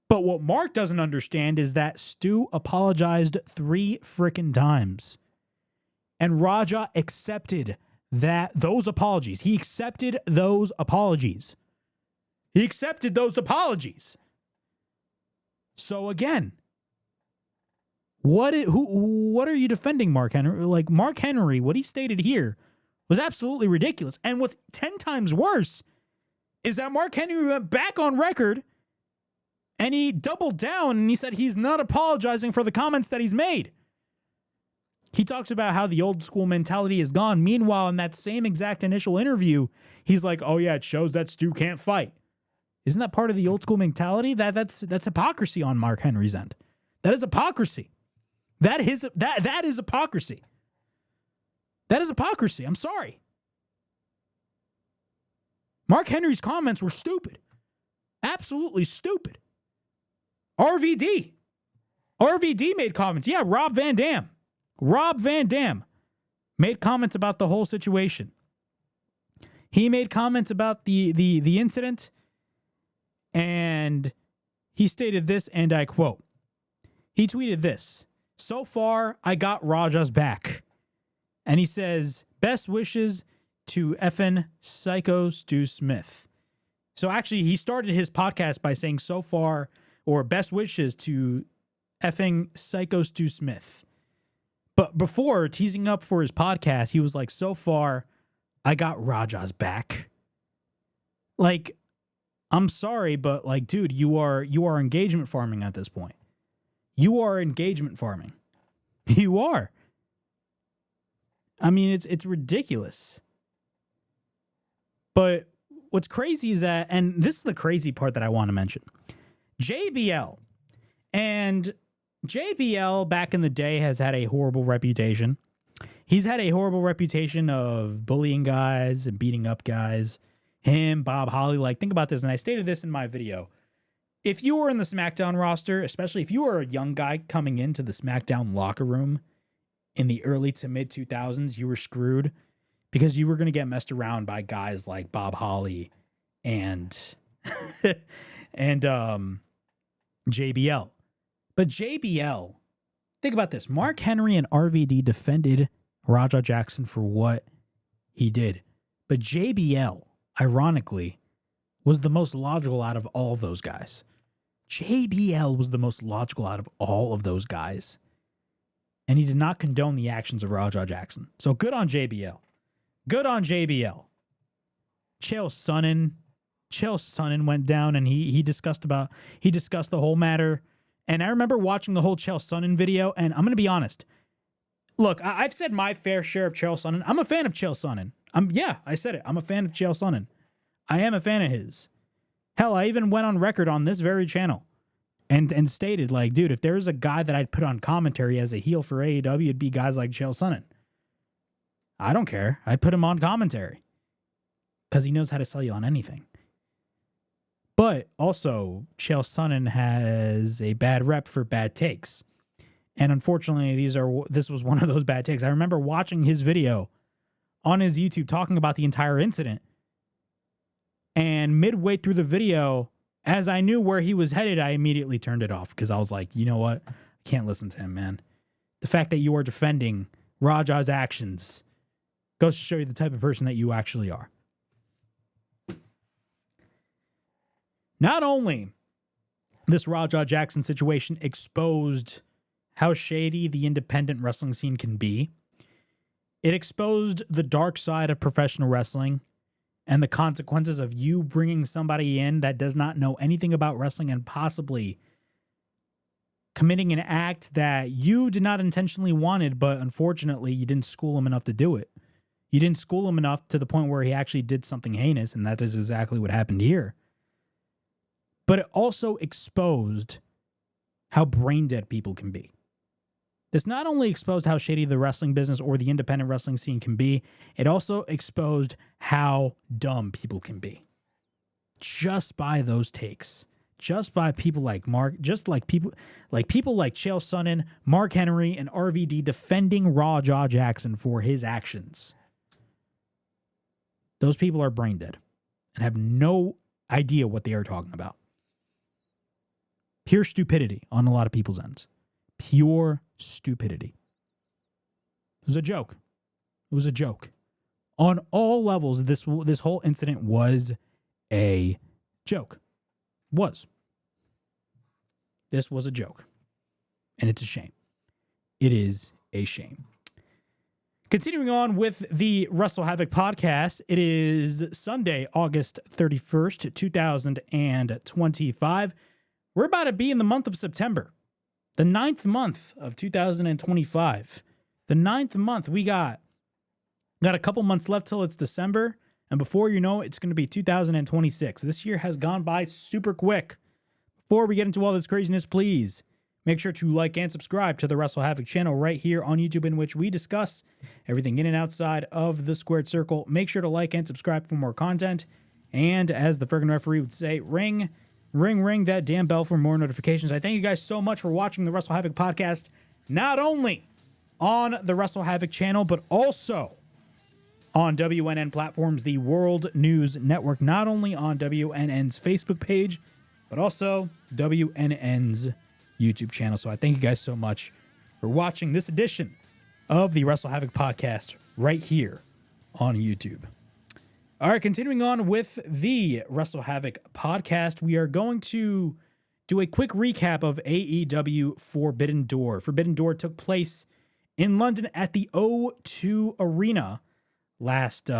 Speaker 3: But what Mark doesn't understand is that Stu apologized 3 freaking times. And Raja accepted those apologies. He accepted those apologies. So again, what are you defending Mark Henry? Like, Mark Henry, what he stated here was absolutely ridiculous. And what's 10 times worse is that Mark Henry went back on record and he doubled down and he said he's not apologizing for the comments that he's made. He talks about how the old school mentality is gone. Meanwhile, in that same exact initial interview, he's like, oh yeah, it shows that Stu can't fight. Isn't that part of the old school mentality? That's hypocrisy on Mark Henry's end. That is hypocrisy. That is hypocrisy. That is hypocrisy. I'm sorry. Mark Henry's comments were stupid. Absolutely stupid. RVD made comments. Yeah, Rob Van Dam made comments about the whole situation. He made comments about the incident, and he stated this, and I quote, he tweeted this: "So far, I got Raja's back." And he says, "Best wishes to effing Psycho Stu Smith." So actually, he started his podcast by saying "so far," or "best wishes to effing Psycho Stu Smith." But before teasing up for his podcast, he was like, "So far, I got Raja's back." Like, I'm sorry, but like, dude, you are engagement farming at this point. You are engagement farming. You are. I mean, it's ridiculous. But what's crazy is that, and this is the crazy part that I want to mention, JBL. And JBL back in the day has had a horrible reputation. He's had a horrible reputation of bullying guys and beating up guys. Him, Bob Holly, like, think about this, and I stated this in my video. if you were in the SmackDown roster, especially if you were a young guy coming into the SmackDown locker room in the early to mid 2000s, you were screwed because you were going to get messed around by guys like Bob Holly and and JBL. But JBL, think about this. Mark Henry and RVD defended Raja Jackson for what he did. But JBL, ironically, was the most logical out of all of those guys. JBL was the most logical out of all of those guys. And he did not condone the actions of Raja Jackson. So good on JBL. Good on JBL. Chael Sonnen went down and he discussed the whole matter. And I remember watching the whole Chael Sonnen video, and I'm going to be honest. Look, I've said my fair share of Chael Sonnen. I'm a fan of Chael Sonnen. I said it. I'm a fan of Chael Sonnen. I am a fan of his. Hell, I even went on record on this very channel and stated, like, dude, if there's a guy that I'd put on commentary as a heel for AEW, it'd be guys like Chael Sonnen. I don't care. I'd put him on commentary because he knows how to sell you on anything. But also, Chael Sonnen has a bad rep for bad takes. And unfortunately, this was one of those bad takes. I remember watching his video on his YouTube talking about the entire incident. And midway through the video, as I knew where he was headed, I immediately turned it off because I was like, you know what? I can't listen to him, man. The fact that you are defending Raja's actions goes to show you the type of person that you actually are. Not only this Raja Jackson situation exposed how shady the independent wrestling scene can be, it exposed the dark side of professional wrestling and the consequences of you bringing somebody in that does not know anything about wrestling and possibly committing an act that you did not intentionally wanted, but unfortunately you didn't school him enough to do it. You didn't school him enough to the point where he actually did something heinous, and that is exactly what happened here. But it also exposed how brain dead people can be. This not only exposed how shady the wrestling business or the independent wrestling scene can be, it also exposed how dumb people can be. Just by those takes. Just by people like people like Chael Sonnen, Mark Henry, and RVD defending Raja Jackson for his actions. Those people are brain dead and have no idea what they are talking about. Pure stupidity on a lot of people's ends. Pure stupidity. It was a joke. It was a joke. On all levels, this whole incident was a joke. This was a joke. And it's a shame. It is a shame. Continuing on with the WrestleHavoc podcast, it is Sunday, August 31st, 2025. We're about to be in the month of September, the 9th month of 2025. The 9th month, we got a couple months left till it's December, and before you know it, it's going to be 2026. This year has gone by super quick. Before we get into all this craziness, please make sure to like and subscribe to the WrestleHavoc channel right here on YouTube, in which we discuss everything in and outside of the squared circle. Make sure to like and subscribe for more content. And as the friggin' referee would say, ring that damn bell for more notifications. I thank you guys so much for watching the WrestleHavoc podcast, not only on the WrestleHavoc channel, but also on WNN platforms, the World News Network, not only on WNN's Facebook page, but also WNN's YouTube channel. So I thank you guys so much for watching this edition of the WrestleHavoc podcast right here on YouTube. All right, continuing on with the WrestleHavoc podcast, we are going to do a quick recap of AEW Forbidden Door. Forbidden Door took place in London at the O2 Arena last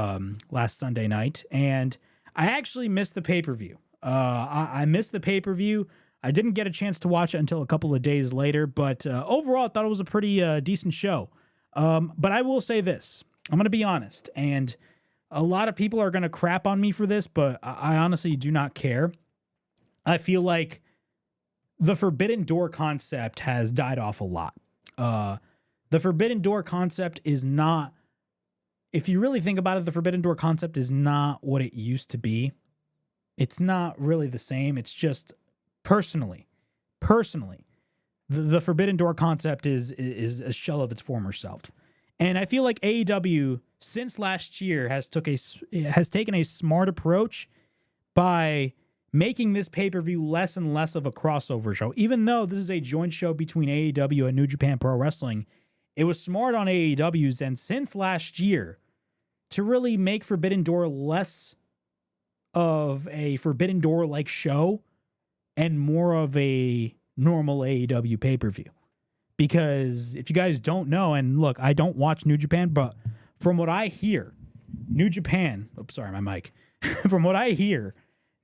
Speaker 3: Sunday night, and I actually missed the pay-per-view. I missed the pay-per-view. I didn't get a chance to watch it until a couple of days later, but overall, I thought it was a pretty decent show. But I will say this. I'm going to be honest, and a lot of people are going to crap on me for this, but I honestly do not care. I feel like the Forbidden Door concept has died off a lot. The Forbidden Door concept is not, if you really think about it, the Forbidden Door concept is not what it used to be. It's not really the same. It's just personally, the Forbidden Door concept is a shell of its former self. And I feel like AEW since last year has taken a smart approach by making this pay-per-view less and less of a crossover show. Even though this is a joint show between AEW and New Japan Pro Wrestling, it was smart on AEW's end since last year to really make Forbidden Door less of a Forbidden Door-like show and more of a normal AEW pay-per-view. Because if you guys don't know, and look, I don't watch New Japan, but from what I hear, New Japan, from what I hear,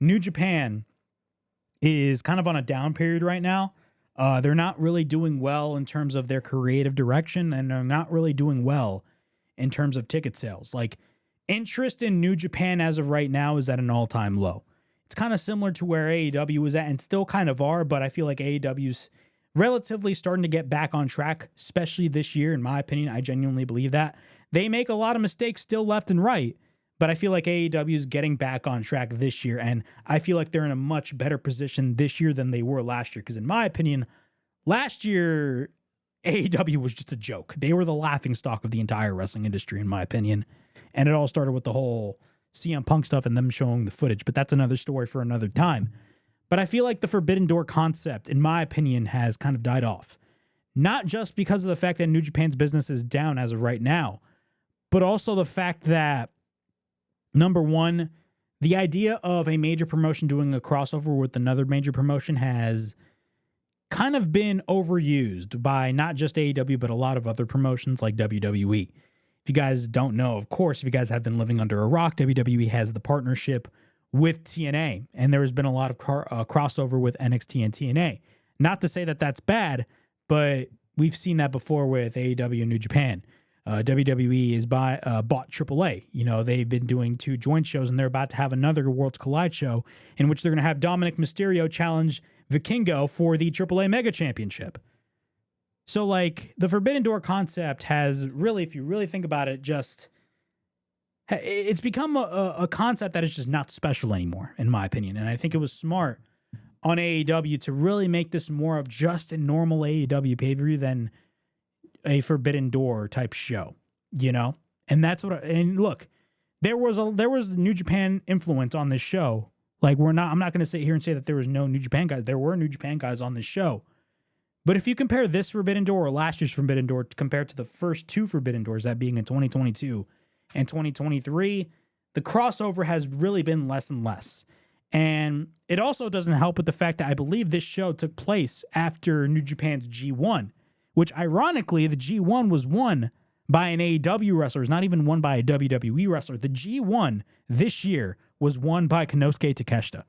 Speaker 3: New Japan is kind of on a down period right now. They're not really doing well in terms of their creative direction, and they're not really doing well in terms of ticket sales. Like, interest in New Japan as of right now is at an all-time low. It's kind of similar to where AEW was at, and still kind of are, but I feel like AEW's relatively starting to get back on track, especially this year, in my opinion. I genuinely believe that. They make a lot of mistakes still left and right, but I feel like AEW is getting back on track this year, and I feel like they're in a much better position this year than they were last year, because in my opinion, last year, AEW was just a joke. They were the laughingstock of the entire wrestling industry, in my opinion, and it all started with the whole CM Punk stuff and them showing the footage, but that's another story for another time. But I feel like the Forbidden Door concept, in my opinion, has kind of died off. Not just because of the fact that New Japan's business is down as of right now, but also the fact that, number one, the idea of a major promotion doing a crossover with another major promotion has kind of been overused by not just AEW, but a lot of other promotions like WWE. If you guys don't know, of course, if you guys have been living under a rock, WWE has the partnership with TNA, and there has been a lot of crossover with NXT and TNA. Not to say that that's bad, but we've seen that before with AEW and New Japan. WWE is bought AAA. You know, they've been doing 2 joint shows, and they're about to have another Worlds Collide show in which they're going to have Dominic Mysterio challenge Vikingo for the AAA Mega Championship. So, like, the Forbidden Door concept has really, if you really think about it, it's become a concept that is just not special anymore, in my opinion. And I think it was smart on AEW to really make this more of just a normal AEW pay-per-view than a Forbidden Door type show, you know? And that's what, and look, there was New Japan influence on this show. Like, I'm not going to sit here and say that there was no New Japan guys. There were New Japan guys on this show. But if you compare this Forbidden Door or last year's Forbidden Door compared to the first 2 Forbidden Doors, that being in 2022 and 2023, the crossover has really been less and less. And it also doesn't help with the fact that I believe this show took place after New Japan's G1, which ironically, the G1 was won by an AEW wrestler. It's not even won by a WWE wrestler. The G1 this year was won by Konosuke Takeshita.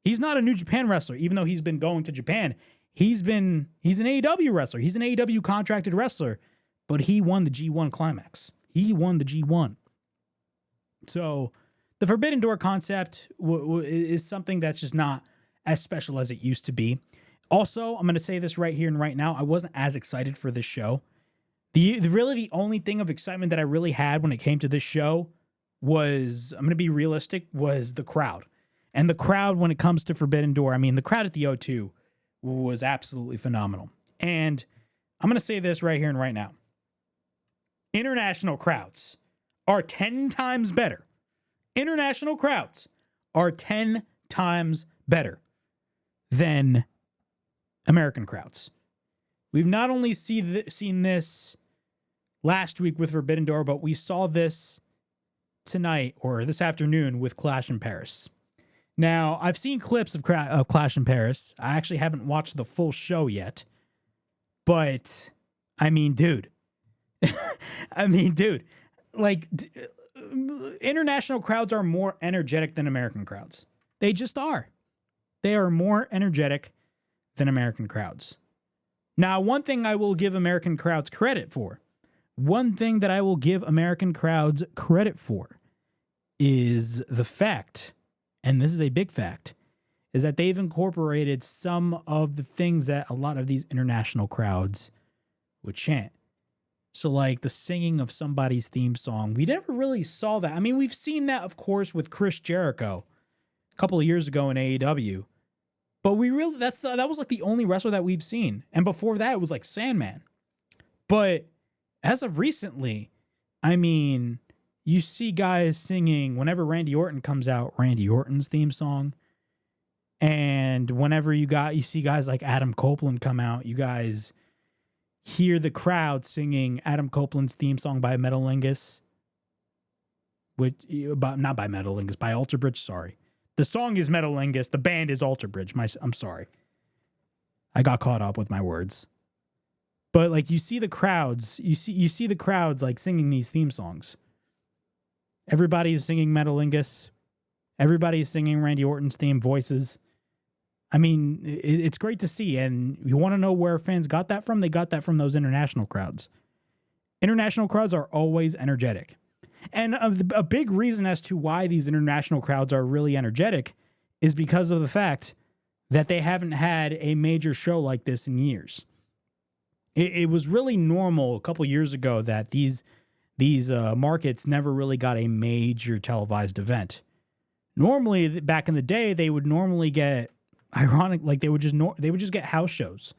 Speaker 3: He's not a New Japan wrestler, even though he's been going to Japan. He's an AEW wrestler. He's an AEW contracted wrestler, but he won the G1 climax. He won the G1. So the Forbidden Door concept is something that's just not as special as it used to be. Also, I'm going to say this right here and right now. I wasn't as excited for this show. The only thing of excitement that I really had when it came to this show was, I'm going to be realistic, was the crowd. And the crowd when it comes to Forbidden Door, I mean, the crowd at the O2 was absolutely phenomenal. And I'm going to say this right here and right now. International crowds are 10 times better. International crowds are 10 times better than American crowds. We've not only seen this last week with Forbidden Door, but we saw this tonight or this afternoon with Clash in Paris. Now, I've seen clips of Clash in Paris. I actually haven't watched the full show yet. But, I mean, dude. Like, international crowds are more energetic than American crowds. They just are. They are more energetic than American crowds. Now, one thing I will give American crowds credit for, is the fact, and this is a big fact, is that they've incorporated some of the things that a lot of these international crowds would chant. So like the singing of somebody's theme song, we never really saw that. I mean, we've seen that, of course, with Chris Jericho a couple of years ago in AEW. But that was like the only wrestler that we've seen. And before that, it was like Sandman. But as of recently, I mean, you see guys singing whenever Randy Orton comes out, Randy Orton's theme song. And whenever you see guys like Adam Copeland come out, you guys hear the crowd singing Adam Copeland's theme song by Metalingus. Not by Metalingus, by Alter Bridge, sorry. The song is Metalingus, the band is Alter Bridge. I'm sorry. I got caught up with my words. But like you see the crowds like singing these theme songs. Everybody is singing Metalingus. Everybody is singing Randy Orton's theme voices. I mean, it's great to see. And you want to know where fans got that from? They got that from those international crowds. International crowds are always energetic. And a big reason as to why these international crowds are really energetic is because of the fact that they haven't had a major show like this in years. It was really normal a couple years ago that these markets never really got a major televised event. Normally, back in the day, they would normally get they would just get house shows.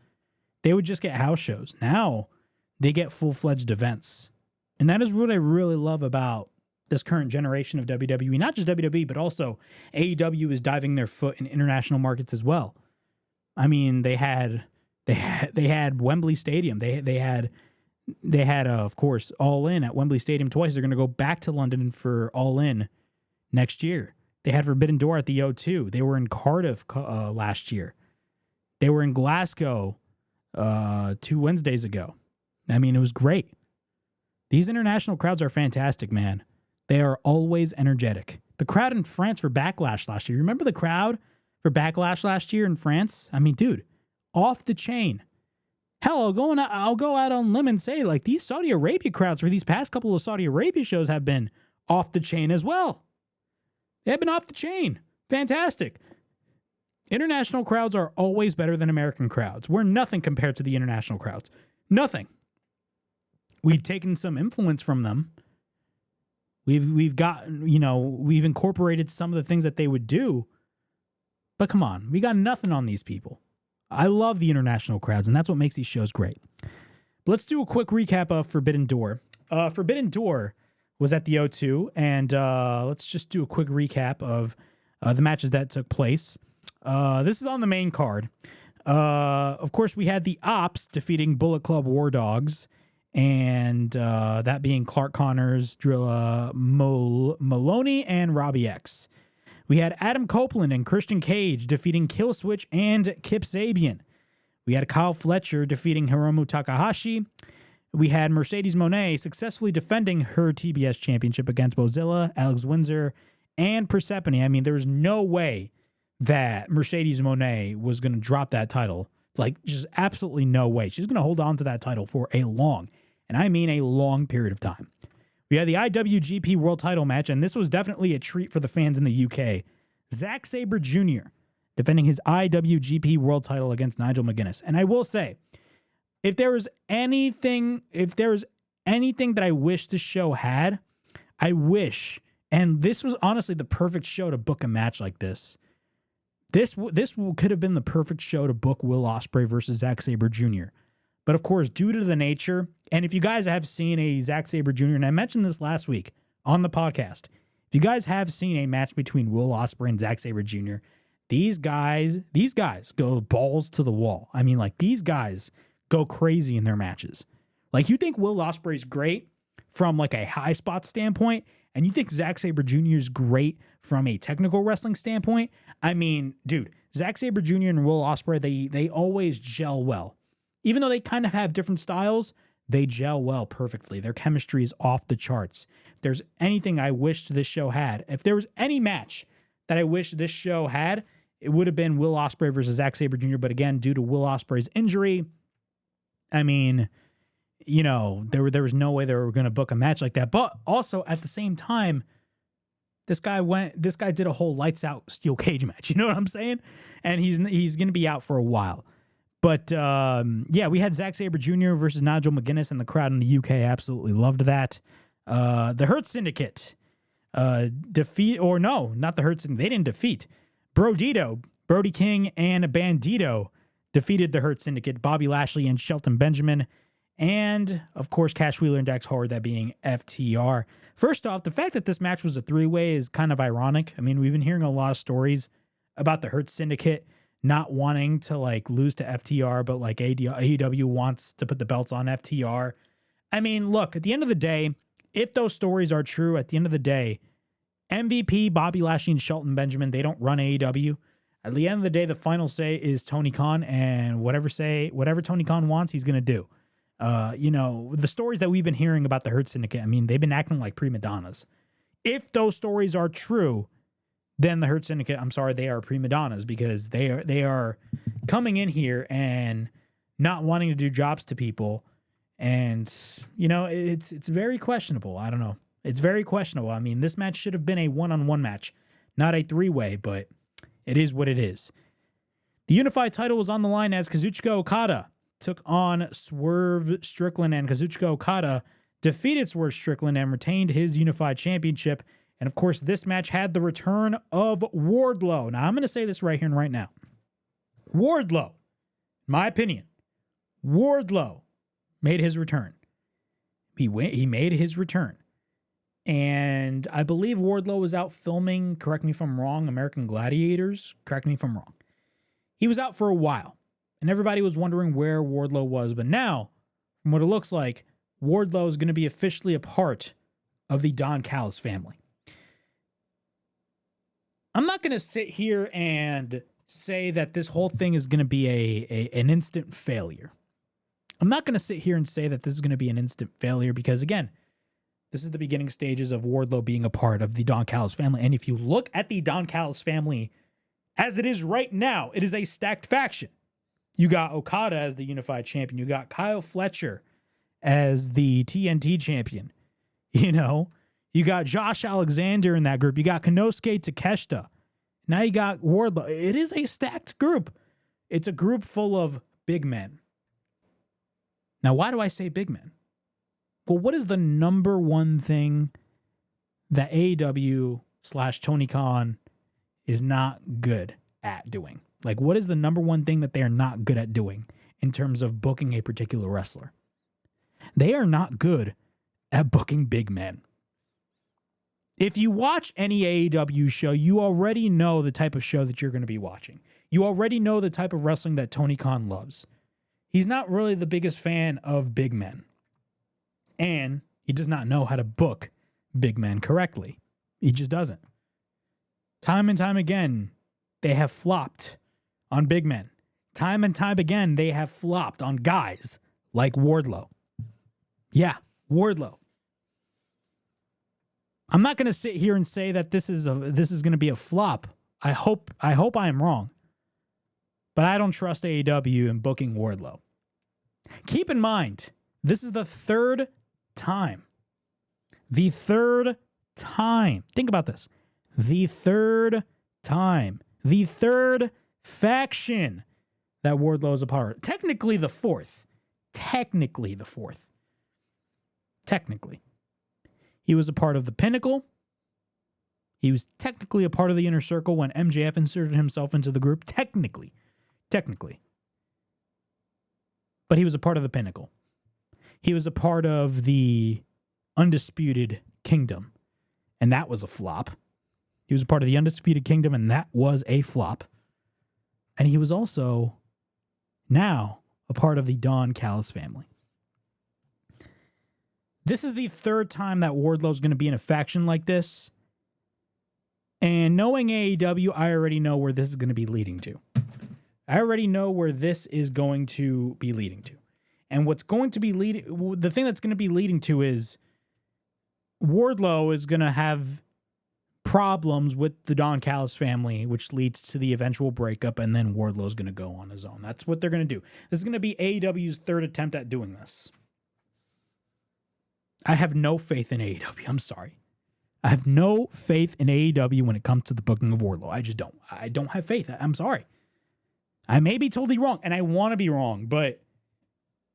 Speaker 3: They would just get house shows. Now they get full-fledged events. And that is what I really love about this current generation of WWE. Not just WWE, but also AEW is diving their foot in international markets as well. I mean, they had Wembley Stadium. They had of course All In at Wembley Stadium twice. They're going to go back to London for All In next year. They had Forbidden Door at the O2. They were in Cardiff last year. They were in Glasgow 2 Wednesdays ago. I mean, it was great. These international crowds are fantastic, man. They are always energetic. The crowd in France for Backlash last year. Remember the crowd for Backlash last year in France? I mean, dude, off the chain. Hell, I'll go out on a limb and say, like, these Saudi Arabia crowds for these past couple of Saudi Arabia shows have been off the chain as well. They have been off the chain. Fantastic. International crowds are always better than American crowds. We're nothing compared to the international crowds. Nothing. We've taken some influence from them. We've incorporated some of the things that they would do. But come on, we got nothing on these people. I love the international crowds, and that's what makes these shows great. But let's do a quick recap of Forbidden Door. Forbidden Door was at the O2, and let's just do a quick recap of the matches that took place. This is on the main card. Of course, we had the Ops defeating Bullet Club War Dogs, and that being Clark Connors, Drilla Maloney, and Robbie X. We had Adam Copeland and Christian Cage defeating Killswitch and Kip Sabian. We had Kyle Fletcher defeating Hiromu Takahashi. We had Mercedes Moné successfully defending her TBS championship against Bozilla, Alex Windsor, and Persephone. I mean, there was no way that Mercedes Moné was going to drop that title. Like, just absolutely no way. She's going to hold on to that title for a long, and I mean a long period of time. We had the IWGP World Title match, and this was definitely a treat for the fans in the UK. Zack Sabre Jr. defending his IWGP World Title against Nigel McGuinness. And I will say, if there was anything that I wish this show had, I wish, and this was honestly the perfect show to book a match like this. This could have been the perfect show to book Will Ospreay versus Zack Sabre Jr. But of course, due to the nature, and if you guys have seen a Zack Sabre Jr., and I mentioned this last week on the podcast, if you guys have seen a match between Will Ospreay and Zack Sabre Jr., these guys go balls to the wall. I mean, like, these guys go crazy in their matches. Like, you think Will Ospreay's great from like a high spot standpoint, and you think Zack Sabre Jr. is great from a technical wrestling standpoint. I mean, dude, Zack Sabre Jr. and Will Ospreay, they always gel well. Even though they kind of have different styles, they gel well perfectly. Their chemistry is off the charts. If there's anything I wish this show had, if there was any match that I wish this show had, it would have been Will Ospreay versus Zack Sabre Jr. But again, due to Will Ospreay's injury, I mean, you know, there was no way they were going to book a match like that. But also at the same time, this guy did a whole lights out steel cage match. You know what I'm saying? And he's going to be out for a while. But yeah, we had Zack Sabre Jr. versus Nigel McGuinness, and the crowd in the UK absolutely loved that. The Hurt Syndicate not the Hurt Syndicate. They didn't defeat. Brodito Brody King and Bandito defeated the Hurt Syndicate, Bobby Lashley and Shelton Benjamin, and, of course, Cash Wheeler and Dax Harwood, that being FTR. First off, the fact that this match was a three-way is kind of ironic. I mean, we've been hearing a lot of stories about the Hurt Syndicate not wanting to, like, lose to FTR, but, like, AEW wants to put the belts on FTR. I mean, look, at the end of the day, if those stories are true, at the end of the day, MVP, Bobby Lashley, and Shelton Benjamin, they don't run AEW. At the end of the day, the final say is Tony Khan, and whatever Tony Khan wants, he's going to do. The stories that we've been hearing about the Hurt Syndicate, I mean, they've been acting like prima donnas. If those stories are true, then the Hurt Syndicate, I'm sorry, they are prima donnas, because they are coming in here and not wanting to do jobs to people. And, it's very questionable. I don't know. It's very questionable. I mean, this match should have been a one-on-one match, not a three-way, but it is what it is. The unified title was on the line as Kazuchika Okada took on Swerve Strickland, and Kazuchika Okada defeated Swerve Strickland and retained his unified championship. And of course, this match had the return of Wardlow. Now, I'm going to say this right here and right now. Wardlow, my opinion, Wardlow made his return. He made his return. And I believe Wardlow was out filming, correct me if I'm wrong, American Gladiators. Correct me if I'm wrong. He was out for a while, and everybody was wondering where Wardlow was. But now, from what it looks like, Wardlow is going to be officially a part of the Don Callis family. I'm not going to sit here and say that this whole thing is going to be an instant failure. I'm not going to sit here and say that this is going to be an instant failure because, again, this is the beginning stages of Wardlow being a part of the Don Callis family. And if you look at the Don Callis family as it is right now, it is a stacked faction. You got Okada as the unified champion. You got Kyle Fletcher as the TNT champion. You got Josh Alexander in that group. You got Konosuke Takeshita. Now you got Wardlow. It is a stacked group. It's a group full of big men. Now, why do I say big men? Well, what is the number one thing that AEW/Tony Khan is not good at doing? Like, what is the number one thing that they are not good at doing in terms of booking a particular wrestler? They are not good at booking big men. If you watch any AEW show, you already know the type of show that you're going to be watching. You already know the type of wrestling that Tony Khan loves. He's not really the biggest fan of big men. And he does not know how to book big men correctly. He just doesn't. Time and time again, they have flopped on big men. Time and time again, they have flopped on guys like Wardlow. Yeah, Wardlow. I'm not going to sit here and say that this is going to be a flop. I hope I am wrong. But I don't trust AEW in booking Wardlow. Keep in mind, this is the third time. The third time. Think about this. The third time. The third faction that Wardlow is a part of. Technically the fourth. Technically. He was a part of the Pinnacle. He was technically a part of the Inner Circle when MJF inserted himself into the group. Technically. But he was a part of the Pinnacle. He was a part of the Undisputed Kingdom, and that was a flop. He was a part of the Undisputed Kingdom, and that was a flop. And he was also now a part of the Don Callis family. This is the third time that Wardlow is going to be in a faction like this. And knowing AEW, I already know where this is going to be leading to. And what's going to be the thing that's going to be leading to is Wardlow is going to have problems with the Don Callis family, which leads to the eventual breakup, and then Wardlow's going to go on his own. That's what they're going to do. This is going to be AEW's third attempt at doing this. I have no faith in AEW. I'm sorry. I have no faith in AEW when it comes to the booking of Wardlow. I just don't. I don't have faith. I'm sorry. I may be totally wrong, and I want to be wrong, but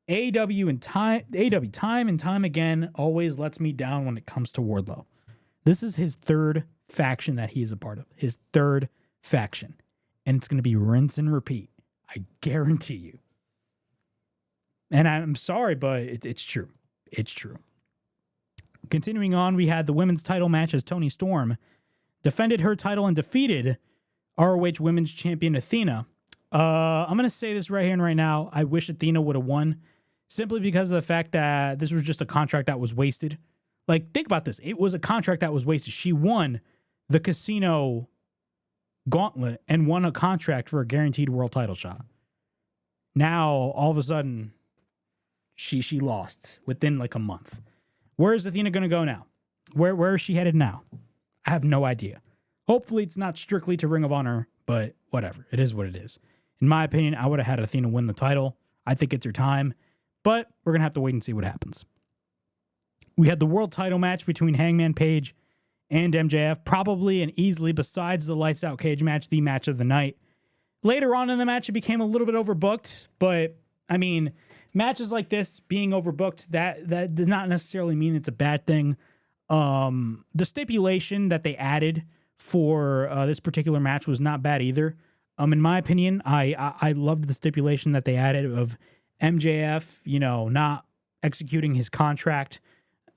Speaker 3: AEW time and time again always lets me down when it comes to Wardlow. This is his third faction that he is a part of. His third faction. and it's going to be rinse and repeat. I guarantee you. And I'm sorry, but it's true. It's true. Continuing on, we had the women's title match as Toni Storm defended her title and defeated ROH Women's Champion Athena. I'm going to say this right here and right now. I wish Athena would have won simply because of the fact that this was just a contract that was wasted. Like, think about this. It was a contract that was wasted. She won the casino gauntlet and won a contract for a guaranteed world title shot. Now, all of a sudden, she lost within like a month. Where is Athena going to go now? Where is she headed now? I have no idea. Hopefully it's not strictly to Ring of Honor, but whatever. It is what it is. In my opinion, I would have had Athena win the title. I think it's her time, but we're going to have to wait and see what happens. We had the world title match between Hangman Page and MJF, probably and easily, besides the Lights Out cage match, the match of the night. Later on in the match, it became a little bit overbooked, but I mean, matches like this being overbooked, that does not necessarily mean it's a bad thing. The stipulation that they added for this particular match was not bad either. In my opinion, I loved the stipulation that they added of MJF, not executing his contract.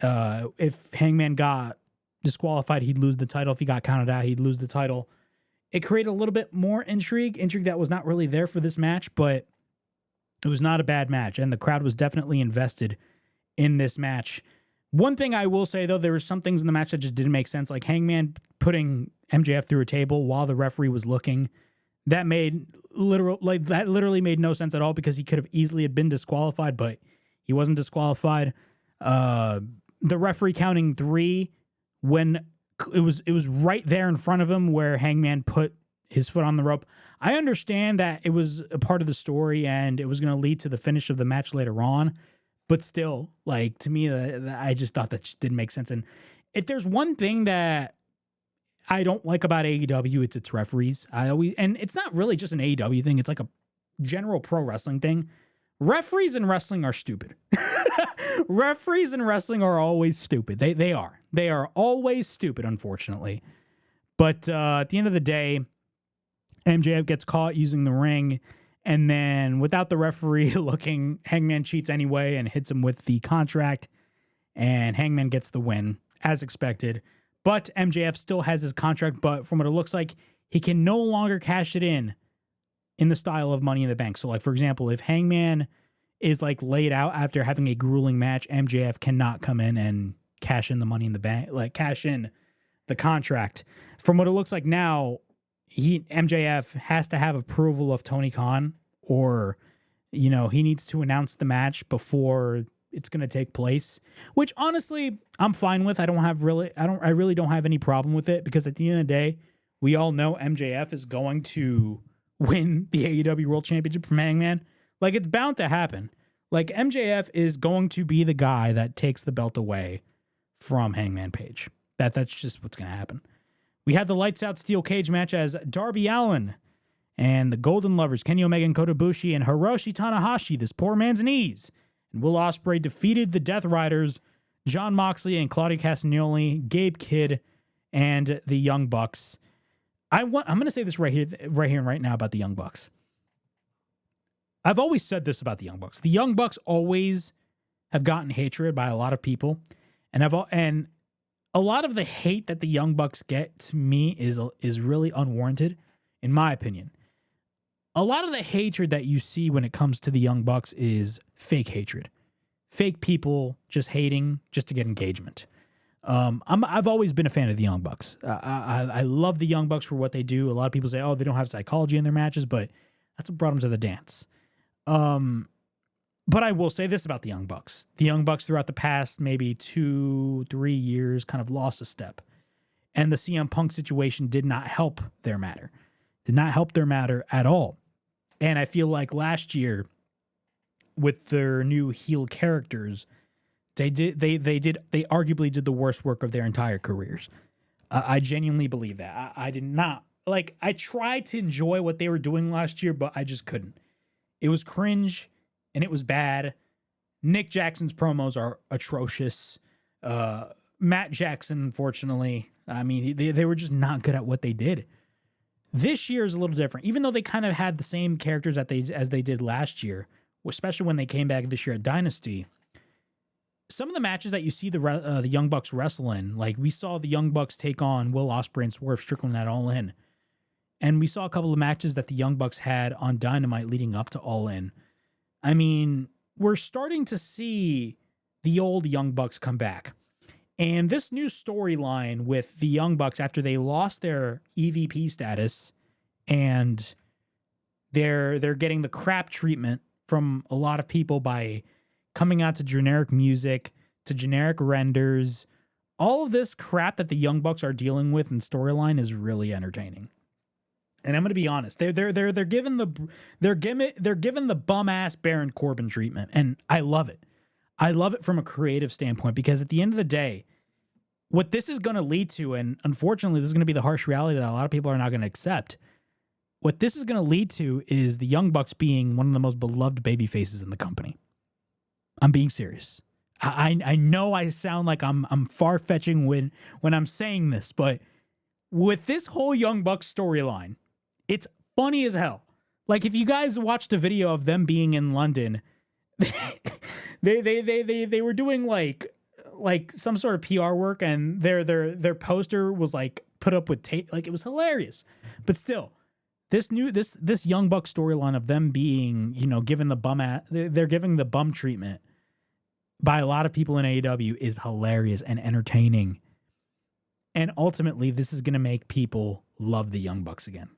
Speaker 3: If Hangman got disqualified, he'd lose the title. If he got counted out, he'd lose the title. It created a little bit more intrigue that was not really there for this match, but it was not a bad match, and the crowd was definitely invested in this match. One thing I will say, though, there were some things in the match that just didn't make sense, like Hangman putting MJF through a table while the referee was looking. That literally made no sense at all because he could have easily have been disqualified, but he wasn't disqualified. The referee counting 3 when it was right there in front of him where Hangman put his foot on the rope. I understand that it was a part of the story and it was going to lead to the finish of the match later on, but still, like, to me, I just thought that just didn't make sense. And if there's one thing that I don't like about AEW, it's its referees. And it's not really just an AEW thing. It's like a general pro wrestling thing. Referees in wrestling are stupid. Referees in wrestling are always stupid. They are. They are always stupid, unfortunately. But at the end of the day, MJF gets caught using the ring, and then without the referee looking, Hangman cheats anyway and hits him with the contract, and Hangman gets the win, as expected. But MJF still has his contract, but from what it looks like, he can no longer cash it in the style of Money in the Bank. So, like, for example, if Hangman is, like, laid out after having a grueling match, MJF cannot come in and cash in the Money in the Bank, like, cash in the contract. From what it looks like now, MJF has to have approval of Tony Khan, or, he needs to announce the match before it's going to take place, which honestly I'm fine with. I really don't have any problem with it, because at the end of the day, we all know MJF is going to win the AEW World Championship from Hangman. Like, it's bound to happen. Like, MJF is going to be the guy that takes the belt away from Hangman Page. That's just what's going to happen. We had the Lights Out steel cage match as Darby Allin and the Golden Lovers, Kenny Omega and Kota Ibushi, and Hiroshi Tanahashi, this poor man's knees, and Will Ospreay defeated the Death Riders, Jon Moxley and Claudio Castagnoli, Gabe Kidd, and the Young Bucks. I'm going to say this right here and right now about the Young Bucks. I've always said this about the Young Bucks. The Young Bucks always have gotten hatred by a lot of people, and a lot of the hate that the Young Bucks get, to me, is really unwarranted, in my opinion. A lot of the hatred that you see when it comes to the Young Bucks is fake hatred. Fake people just hating just to get engagement. I've always been a fan of the Young Bucks. I love the Young Bucks for what they do. A lot of people say, oh, they don't have psychology in their matches, but that's what brought them to the dance. But I will say this about the Young Bucks. The Young Bucks throughout the past maybe 2-3 years kind of lost a step. And the CM Punk situation did not help their matter. Did not help their matter at all. And I feel like last year, with their new heel characters, they arguably did the worst work of their entire careers. I genuinely believe that. I did not. Like, I tried to enjoy what they were doing last year, but I just couldn't. It was cringe, and it was bad. Nick Jackson's promos are atrocious. Matt Jackson, unfortunately, I mean, they were just not good at what they did. This year is a little different, even though they kind of had the same characters as they did last year, especially when they came back this year at Dynasty. Some of the matches that you see the Young Bucks wrestle in, like we saw the Young Bucks take on Will Ospreay and Swerve Strickland at All In. And we saw a couple of matches that the Young Bucks had on Dynamite leading up to All In. I mean, we're starting to see the old Young Bucks come back. And this new storyline with the Young Bucks after they lost their EVP status and they're getting the crap treatment from a lot of people by coming out to generic music, to generic renders. All of this crap that the Young Bucks are dealing with in storyline is really entertaining. And I'm going to be honest, they're given the bum ass Baron Corbin treatment, and I love it. I love it from a creative standpoint because at the end of the day, what this is going to lead to, and unfortunately, this is going to be the harsh reality that a lot of people are not going to accept. What this is going to lead to is the Young Bucks being one of the most beloved baby faces in the company. I'm being serious. I know I sound like I'm far-fetching when I'm saying this, but with this whole Young Bucks storyline, it's funny as hell. Like if you guys watched a video of them being in London, they were doing like some sort of PR work, and their poster was like put up with tape. Like it was hilarious, but still. This Young Bucks storyline of them being, given they're giving the bum treatment by a lot of people in AEW is hilarious and entertaining. And ultimately, this is going to make people love the Young Bucks again.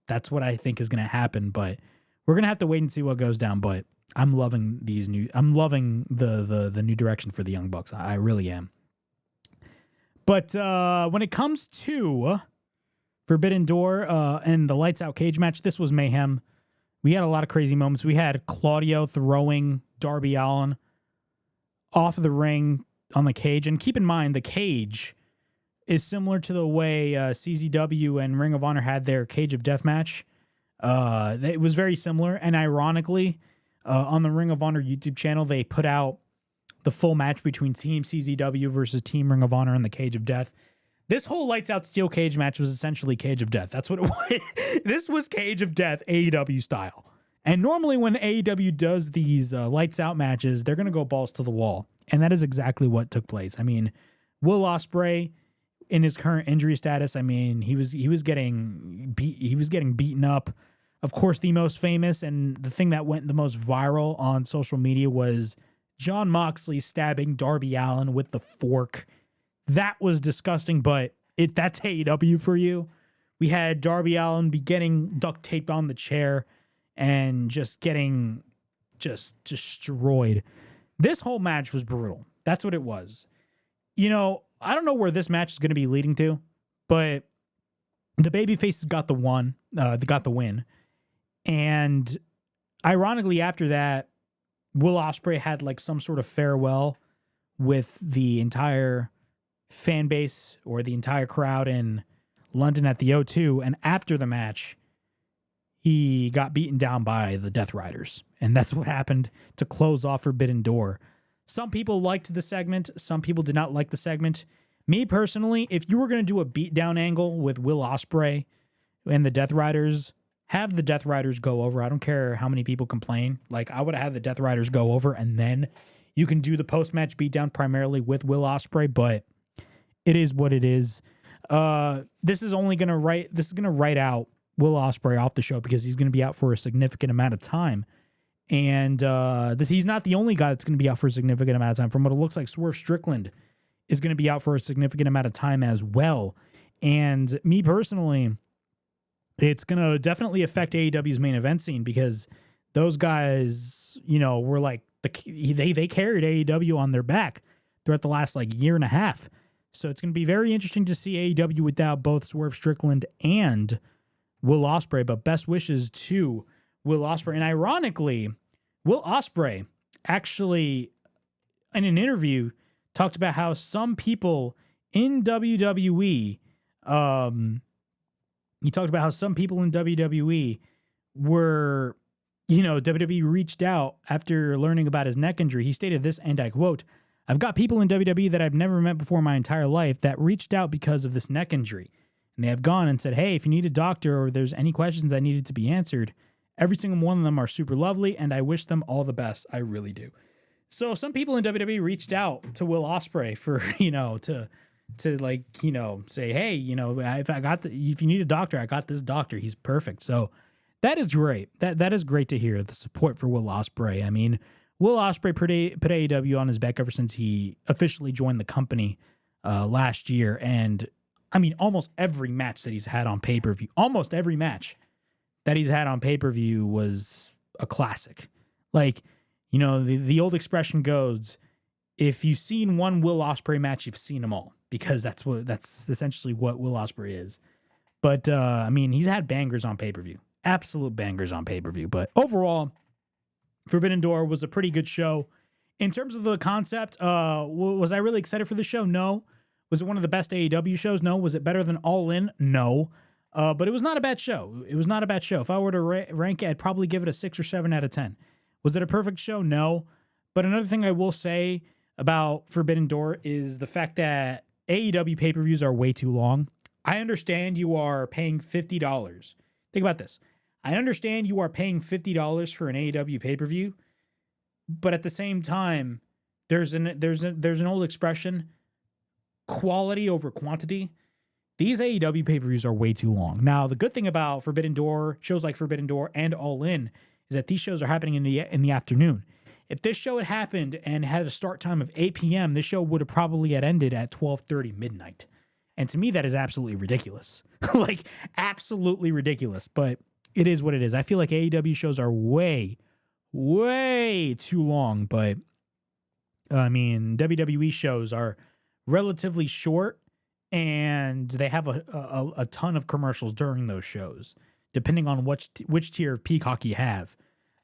Speaker 3: That's what I think is going to happen, but we're going to have to wait and see what goes down. But I'm loving the new direction for the Young Bucks. I really am. But when it comes to Forbidden Door and the Lights Out cage match, this was mayhem. We had a lot of crazy moments. We had Claudio throwing Darby Allin off the ring on the cage. And keep in mind, the cage is similar to the way CZW and Ring of Honor had their Cage of Death match. It was very similar. And ironically, on the Ring of Honor YouTube channel, they put out the full match between Team CZW versus Team Ring of Honor in the Cage of Death. This whole Lights Out Steel Cage match was essentially Cage of Death. That's what it was. This was Cage of Death, AEW style. And normally when AEW does these Lights Out matches, they're going to go balls to the wall. And that is exactly what took place. I mean, Will Ospreay, in his current injury status, I mean, he was getting beaten up. Of course, the most famous and the thing that went the most viral on social media was Jon Moxley stabbing Darby Allin with the fork. That was disgusting, but that's AEW for you. We had Darby Allin be getting duct taped on the chair and just getting destroyed. This whole match was brutal. That's what it was. I don't know where this match is going to be leading to, but the babyfaces got the win. And ironically, after that, Will Ospreay had like some sort of farewell with the entire fan base or the entire crowd in London at the O2. And after the match, he got beaten down by the Death Riders. And that's what happened to close off Forbidden Door. Some people liked the segment. Some people did not like the segment. Me personally, if you were going to do a beatdown angle with Will Ospreay and the Death Riders, have the Death Riders go over. I don't care how many people complain. Like, I would have had the Death Riders go over, and then you can do the post-match beatdown primarily with Will Ospreay, but it is what it is. This is going to write out Will Ospreay off the show because he's going to be out for a significant amount of time. And he's not the only guy that's going to be out for a significant amount of time. From what it looks like, Swerve Strickland is going to be out for a significant amount of time as well. And me personally, it's going to definitely affect AEW's main event scene because those guys, were like, they carried AEW on their back throughout the last year and a half. So it's going to be very interesting to see AEW without both Swerve Strickland and Will Ospreay, but best wishes to Will Ospreay. And ironically, Will Ospreay actually, in an interview, talked about how some people in WWE, were, WWE reached out after learning about his neck injury. He stated this, and I quote, "I've got people in WWE that I've never met before in my entire life that reached out because of this neck injury. and they have gone and said, hey, if you need a doctor or there's any questions that needed to be answered, every single one of them are super lovely, and I wish them all the best. I really do. So some people in WWE reached out to Will Ospreay for, to like, say, hey, if you need a doctor, I got this doctor. He's perfect. So that is great. That is great to hear, the support for Will Ospreay. I mean, Will Ospreay put AEW on his back ever since he officially joined the company last year. And I mean, almost every match that he's had on pay-per-view, was a classic. Like, the old expression goes, if you've seen one Will Ospreay match, you've seen them all, because that's essentially what Will Ospreay is. But I mean, he's had bangers on pay-per-view, absolute bangers on pay-per-view. But overall, Forbidden Door was a pretty good show. In terms of the concept, was I really excited for the show? No. Was it one of the best AEW shows? No. Was it better than All In? No. But it was not a bad show. If I were to rank it, I'd probably give it a 6 or 7 out of 10. Was it a perfect show? No. But another thing I will say about Forbidden Door is the fact that AEW pay-per-views are way too long. I understand you are paying $50. Think about this. I understand you are paying $50 for an AEW pay-per-view, but at the same time, there's an old expression, quality over quantity. These AEW pay-per-views are way too long. Now, the good thing about Forbidden Door, shows like Forbidden Door and All In, is that these shows are happening in the afternoon. If this show had happened and had a start time of 8 p.m., this show would have probably had ended at 12:30 midnight. And to me, that is absolutely ridiculous. Like, absolutely ridiculous. But it is what it is. I feel like AEW shows are way, way too long. But, I mean, WWE shows are relatively short, and they have a ton of commercials during those shows, depending on which tier of Peacock you have.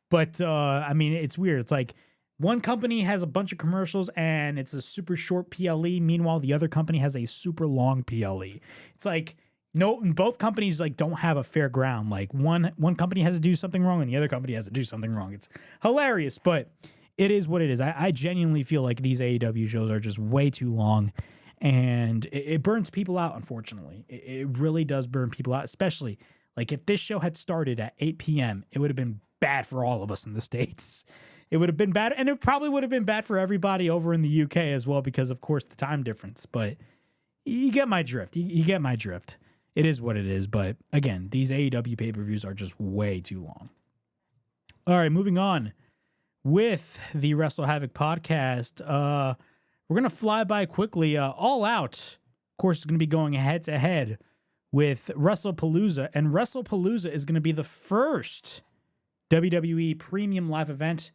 Speaker 3: But, I mean, it's weird. It's like one company has a bunch of commercials and it's a super short PLE. Meanwhile, the other company has a super long PLE. It's like, no, both companies like don't have a fair ground. Like one company has to do something wrong and the other company has to do something wrong. It's hilarious, but it is what it is. I genuinely feel like these AEW shows are just way too long, and it burns people out, unfortunately. It really does burn people out, especially like if this show had started at 8 p.m., it would have been bad for all of us in the States. It would have been bad, and it probably would have been bad for everybody over in the UK as well, because of course the time difference. But you get my drift. You get my drift. It is what it is. But again, these AEW pay-per-views are just way too long. All right, moving on with the WrestleHavoc podcast. We're going to fly by quickly. All Out, of course, is going to be going head-to-head with WrestlePalooza, and WrestlePalooza is going to be the first WWE premium live event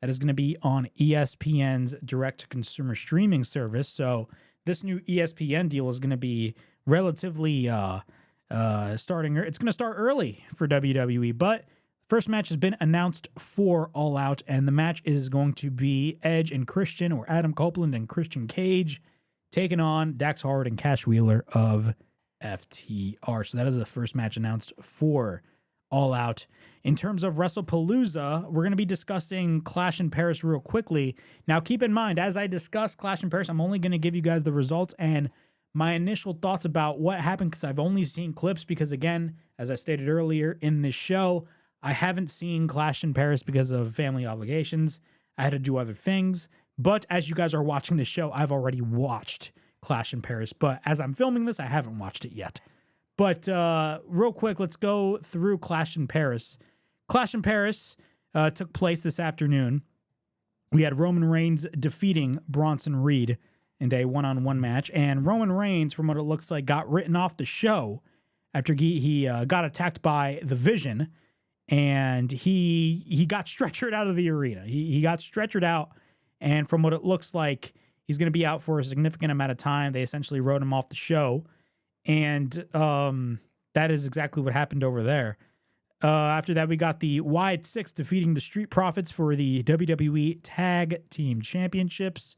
Speaker 3: that is going to be on ESPN's direct-to-consumer streaming service. So this new ESPN deal is going to be relatively starting. It's going to start early for WWE, but first match has been announced for All Out, and the match is going to be Edge and Christian, or Adam Copeland and Christian Cage, taking on Dax Harwood and Cash Wheeler of FTR. So that is the first match announced for All Out. In terms of WrestlePalooza, we're going to be discussing Clash in Paris real quickly. Now, keep in mind, as I discuss Clash in Paris, I'm only going to give you guys the results and my initial thoughts about what happened, because I've only seen clips, because again, as I stated earlier in this show, I haven't seen Clash in Paris because of family obligations. I had to do other things. But as you guys are watching this show, I've already watched Clash in Paris. But as I'm filming this, I haven't watched it yet. But real quick, let's go through Clash in Paris. Clash in Paris took place this afternoon. We had Roman Reigns defeating Bronson Reed in a one-on-one match. And Roman Reigns, from what it looks like, got written off the show after he got attacked by the Vision. And he got stretchered out of the arena. He got stretchered out. And from what it looks like, he's going to be out for a significant amount of time. They essentially wrote him off the show. And that is exactly what happened over there. After that, we got the Wyatt Six defeating the Street Profits for the WWE Tag Team Championships.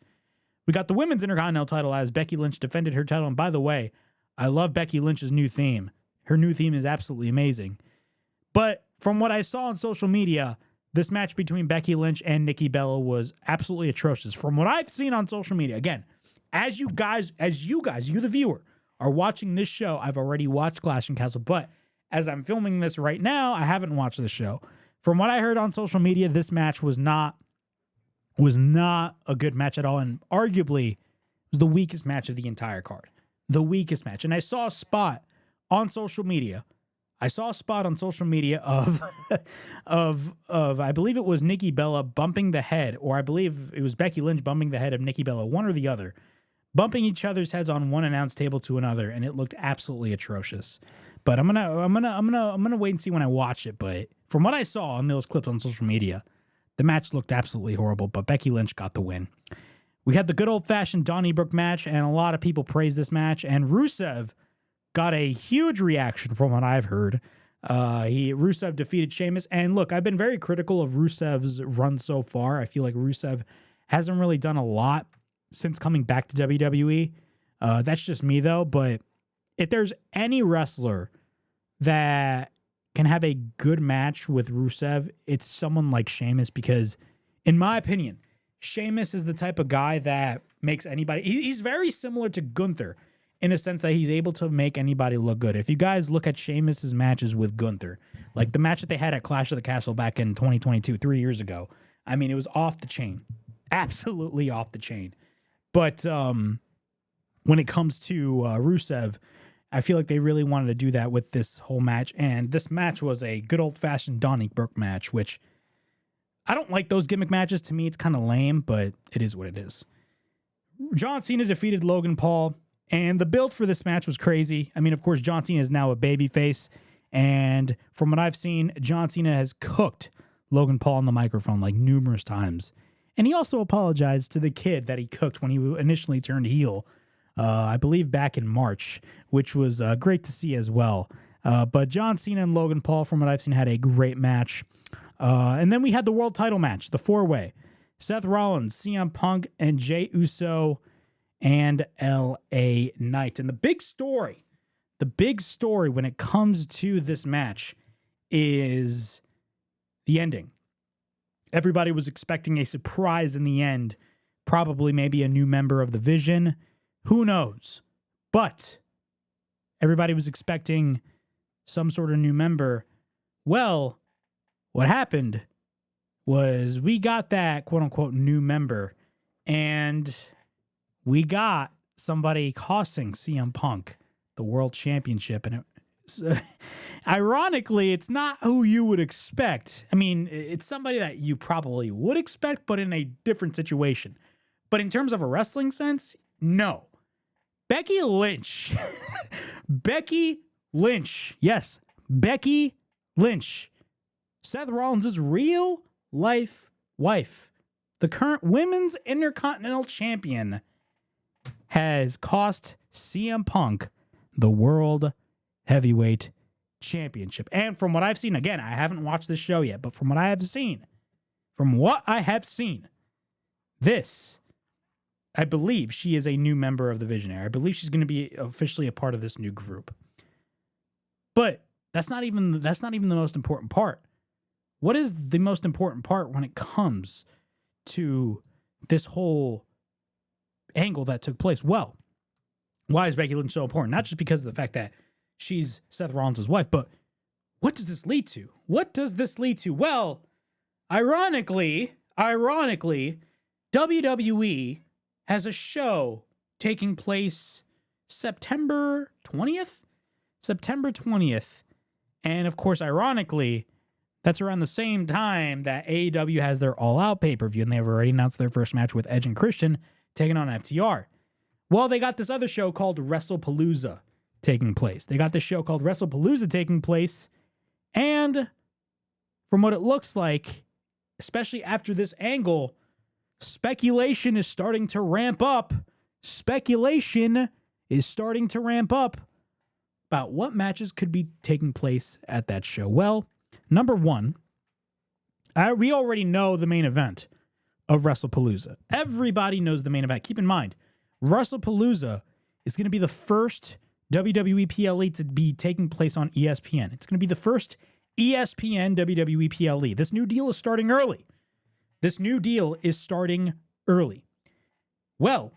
Speaker 3: We got the Women's Intercontinental title as Becky Lynch defended her title. And by the way, I love Becky Lynch's new theme. Her new theme is absolutely amazing. But from what I saw on social media, this match between Becky Lynch and Nikki Bella was absolutely atrocious. From what I've seen on social media, again, as you the viewer, are watching this show, I've already watched Clash in Castle, but as I'm filming this right now, I haven't watched the show. From what I heard on social media, this match was not a good match at all, and arguably was the weakest match of the entire card. The weakest match. And I saw a spot on social media. Of I believe it was Nikki Bella bumping the head, or I believe it was Becky Lynch bumping the head of Nikki Bella, one or the other, bumping each other's heads on one announce table to another, and it looked absolutely atrocious. But I'm gonna wait and see when I watch it. But from what I saw on those clips on social media, the match looked absolutely horrible. But Becky Lynch got the win. We had the good old-fashioned Donnybrook match, and a lot of people praised this match. And Rusev got a huge reaction from what I've heard. Rusev defeated Sheamus. And look, I've been very critical of Rusev's run so far. I feel like Rusev hasn't really done a lot since coming back to WWE. That's just me, though. But if there's any wrestler that can have a good match with Rusev, it's someone like Sheamus, because, in my opinion, Sheamus is the type of guy that makes anybody... He's very similar to Gunther in a sense that he's able to make anybody look good. If you guys look at Sheamus's matches with Gunther, like the match that they had at Clash of the Castle back in 2022, 3 years ago, I mean, it was off the chain. Absolutely off the chain. But when it comes to Rusev, I feel like they really wanted to do that with this whole match. And this match was a good old-fashioned Donnybrook match, which I don't like those gimmick matches. To me, it's kind of lame, but it is what it is. John Cena defeated Logan Paul, and the build for this match was crazy. I mean, of course, John Cena is now a babyface, and from what I've seen, John Cena has cooked Logan Paul on the microphone like numerous times. And he also apologized to the kid that he cooked when he initially turned heel, I believe back in March, which was great to see as well. But John Cena and Logan Paul, from what I've seen, had a great match. And then we had the world title match, the four-way. Seth Rollins, CM Punk, and Jey Uso, and LA Knight. And the big story when it comes to this match is the ending. Everybody was expecting a surprise in the end, probably maybe a new member of the Vision. Who knows? But everybody was expecting some sort of new member. Well, what happened was we got that quote-unquote new member, and we got somebody costing CM Punk the world championship. And ironically, it's not who you would expect. I mean, it's somebody that you probably would expect, but in a different situation. But in terms of a wrestling sense, no. Becky Lynch. Becky Lynch. Yes, Becky Lynch. Seth Rollins' real-life wife, the current Women's Intercontinental Champion, has cost CM Punk the World Heavyweight Championship. And from what I've seen, again, I haven't watched this show yet, but from what I have seen, this, I believe she is a new member of the Visionary. I believe she's going to be officially a part of this new group. But that's not even the most important part. What is the most important part when it comes to this whole angle that took place? Well, why is Becky Lynch so important? Not just because of the fact that she's Seth Rollins' wife, but what does this lead to? What does this lead to? Well, ironically, WWE has a show taking place September 20th. And of course, ironically, that's around the same time that AEW has their All Out pay-per-view, and they've already announced their first match with Edge and Christian taking on FTR. Well, they got this other show called WrestlePalooza taking place. And from what it looks like, especially after this angle, speculation is starting to ramp up. About what matches could be taking place at that show. Well, number one, we already know the main event of WrestlePalooza. Everybody knows the main event. Keep in mind, WrestlePalooza is going to be the first WWE PLE to be taking place on ESPN. It's going to be the first ESPN WWE PLE. This new deal is starting early. Well,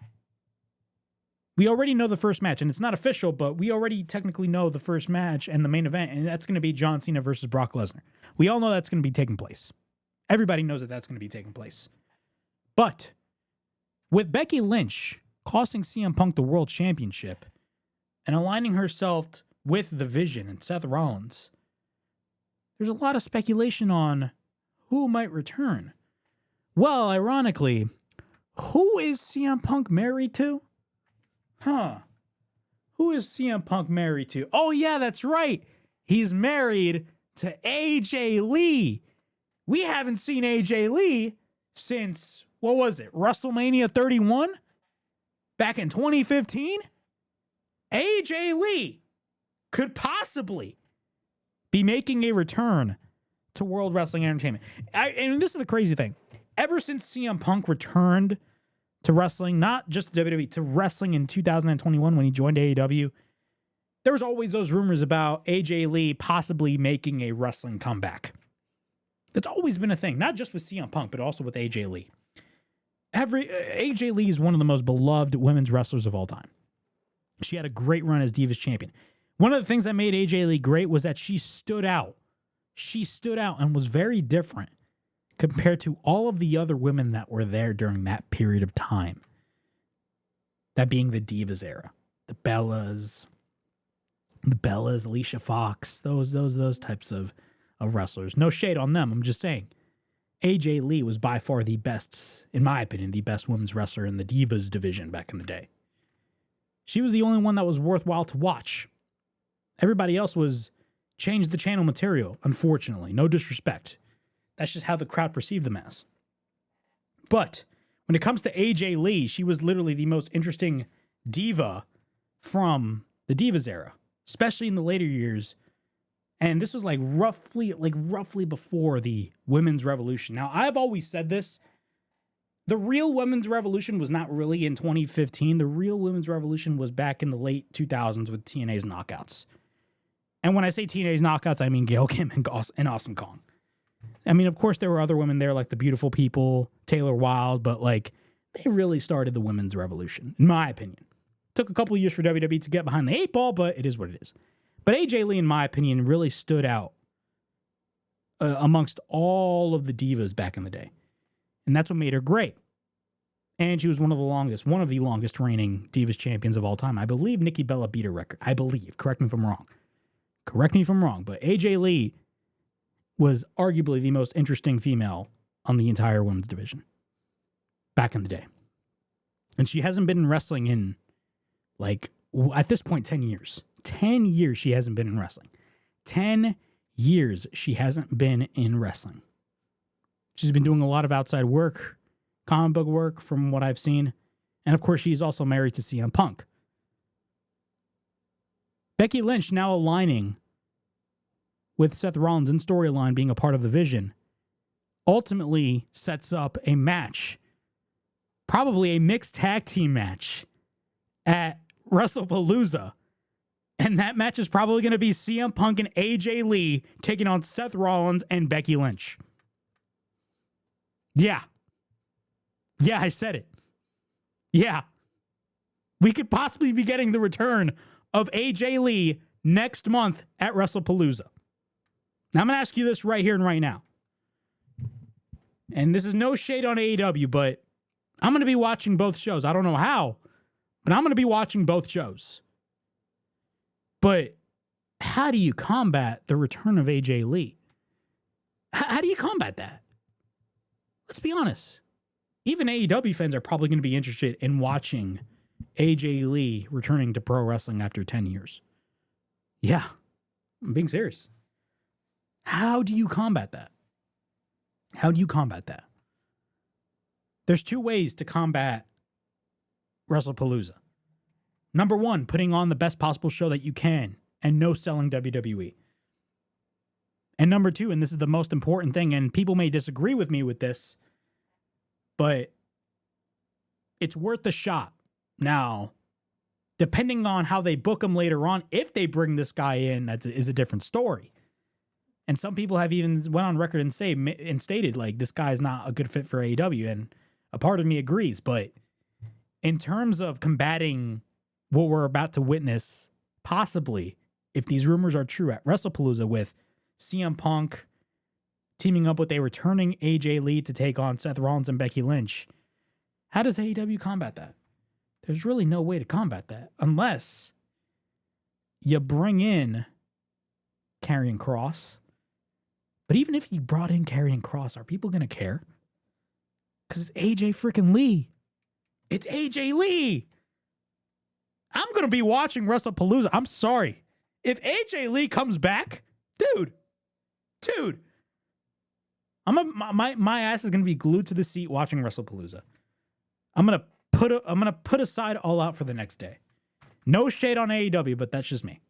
Speaker 3: We already know the first match, and it's not official, but we already technically know the first match and the main event, and that's going to be John Cena versus Brock Lesnar. We all know that's going to be taking place. Everybody knows that that's going to be taking place. But with Becky Lynch costing CM Punk the World Championship and aligning herself with the Vision and Seth Rollins, there's a lot of speculation on who might return. Well, ironically, who is CM Punk married to? Who is CM Punk married to? Oh, yeah, that's right. He's married to AJ Lee. We haven't seen AJ Lee since, what was it, WrestleMania 31? Back in 2015? AJ Lee could possibly be making a return to World Wrestling Entertainment. And this is the crazy thing. Ever since CM Punk returned to wrestling, not just WWE, to wrestling in 2021 when he joined AEW, there was always those rumors about AJ Lee possibly making a wrestling comeback. That's always been a thing, not just with CM Punk, but also with AJ Lee. AJ Lee is one of the most beloved women's wrestlers of all time. She had a great run as Divas Champion. One of the things that made AJ Lee great was that she stood out. She stood out and was very different compared to all of the other women that were there during that period of time. That being the Divas era. The Bellas, Alicia Fox, those types of wrestlers. No shade on them. I'm just saying. AJ Lee was by far the best, in my opinion, the best women's wrestler in the Divas division back in the day. She was the only one that was worthwhile to watch. Everybody else was change the channel material, unfortunately. No disrespect. That's just how the crowd perceived them as. But when it comes to AJ Lee, she was literally the most interesting diva from the Divas era, especially in the later years. And this was roughly before the women's revolution. Now, I've always said this. The real women's revolution was not really in 2015. The real women's revolution was back in the late 2000s with TNA's knockouts. And when I say TNA's knockouts, I mean Gail Kim and Awesome Kong. I mean, of course, there were other women there like the Beautiful People, Taylor Wilde, but they really started the women's revolution, in my opinion. Took a couple of years for WWE to get behind the 8 ball, but it is what it is. But AJ Lee, in my opinion, really stood out amongst all of the divas back in the day. And that's what made her great. And she was one of the longest reigning Divas champions of all time. I believe Nikki Bella beat her record. I believe. Correct me if I'm wrong. But AJ Lee was arguably the most interesting female on the entire women's division back in the day. And she hasn't been in wrestling in, at this point, 10 years. 10 years she hasn't been in wrestling. 10 years she hasn't been in wrestling. She's been doing a lot of outside work, comic book work from what I've seen. And of course, she's also married to CM Punk. Becky Lynch now aligning with Seth Rollins in storyline being a part of the Vision ultimately sets up a match, probably a mixed tag team match at WrestlePalooza. And that match is probably going to be CM Punk and AJ Lee taking on Seth Rollins and Becky Lynch. Yeah, I said it. Yeah. We could possibly be getting the return of AJ Lee next month at WrestlePalooza. Now, I'm going to ask you this right here and right now. And this is no shade on AEW, but I'm going to be watching both shows. I don't know how, but I'm going to be watching both shows. But how do you combat the return of AJ Lee? How do you combat that? Let's be honest. Even AEW fans are probably going to be interested in watching AJ Lee returning to pro wrestling after 10 years. Yeah, I'm being serious. How do you combat that? There's two ways to combat WrestlePalooza. Number one, putting on the best possible show that you can and no selling WWE. And number two, and this is the most important thing, and people may disagree with me with this, but it's worth the shot. Now, depending on how they book him later on, if they bring this guy in, that is a different story. And some people have even went on record and stated this guy is not a good fit for AEW, and a part of me agrees. But in terms of combating what we're about to witness, possibly, if these rumors are true, at WrestlePalooza with CM Punk teaming up with a returning AJ Lee to take on Seth Rollins and Becky Lynch. How does AEW combat that? There's really no way to combat that unless you bring in Karrion Kross. But even if you brought in Karrion Kross, are people going to care? Because it's AJ freaking Lee. It's AJ Lee. I'm going to be watching WrestlePalooza. I'm sorry. If AJ Lee comes back, dude, my ass is going to be glued to the seat watching WrestlePalooza. I'm going to put aside All Out for the next day. No shade on AEW, but that's just me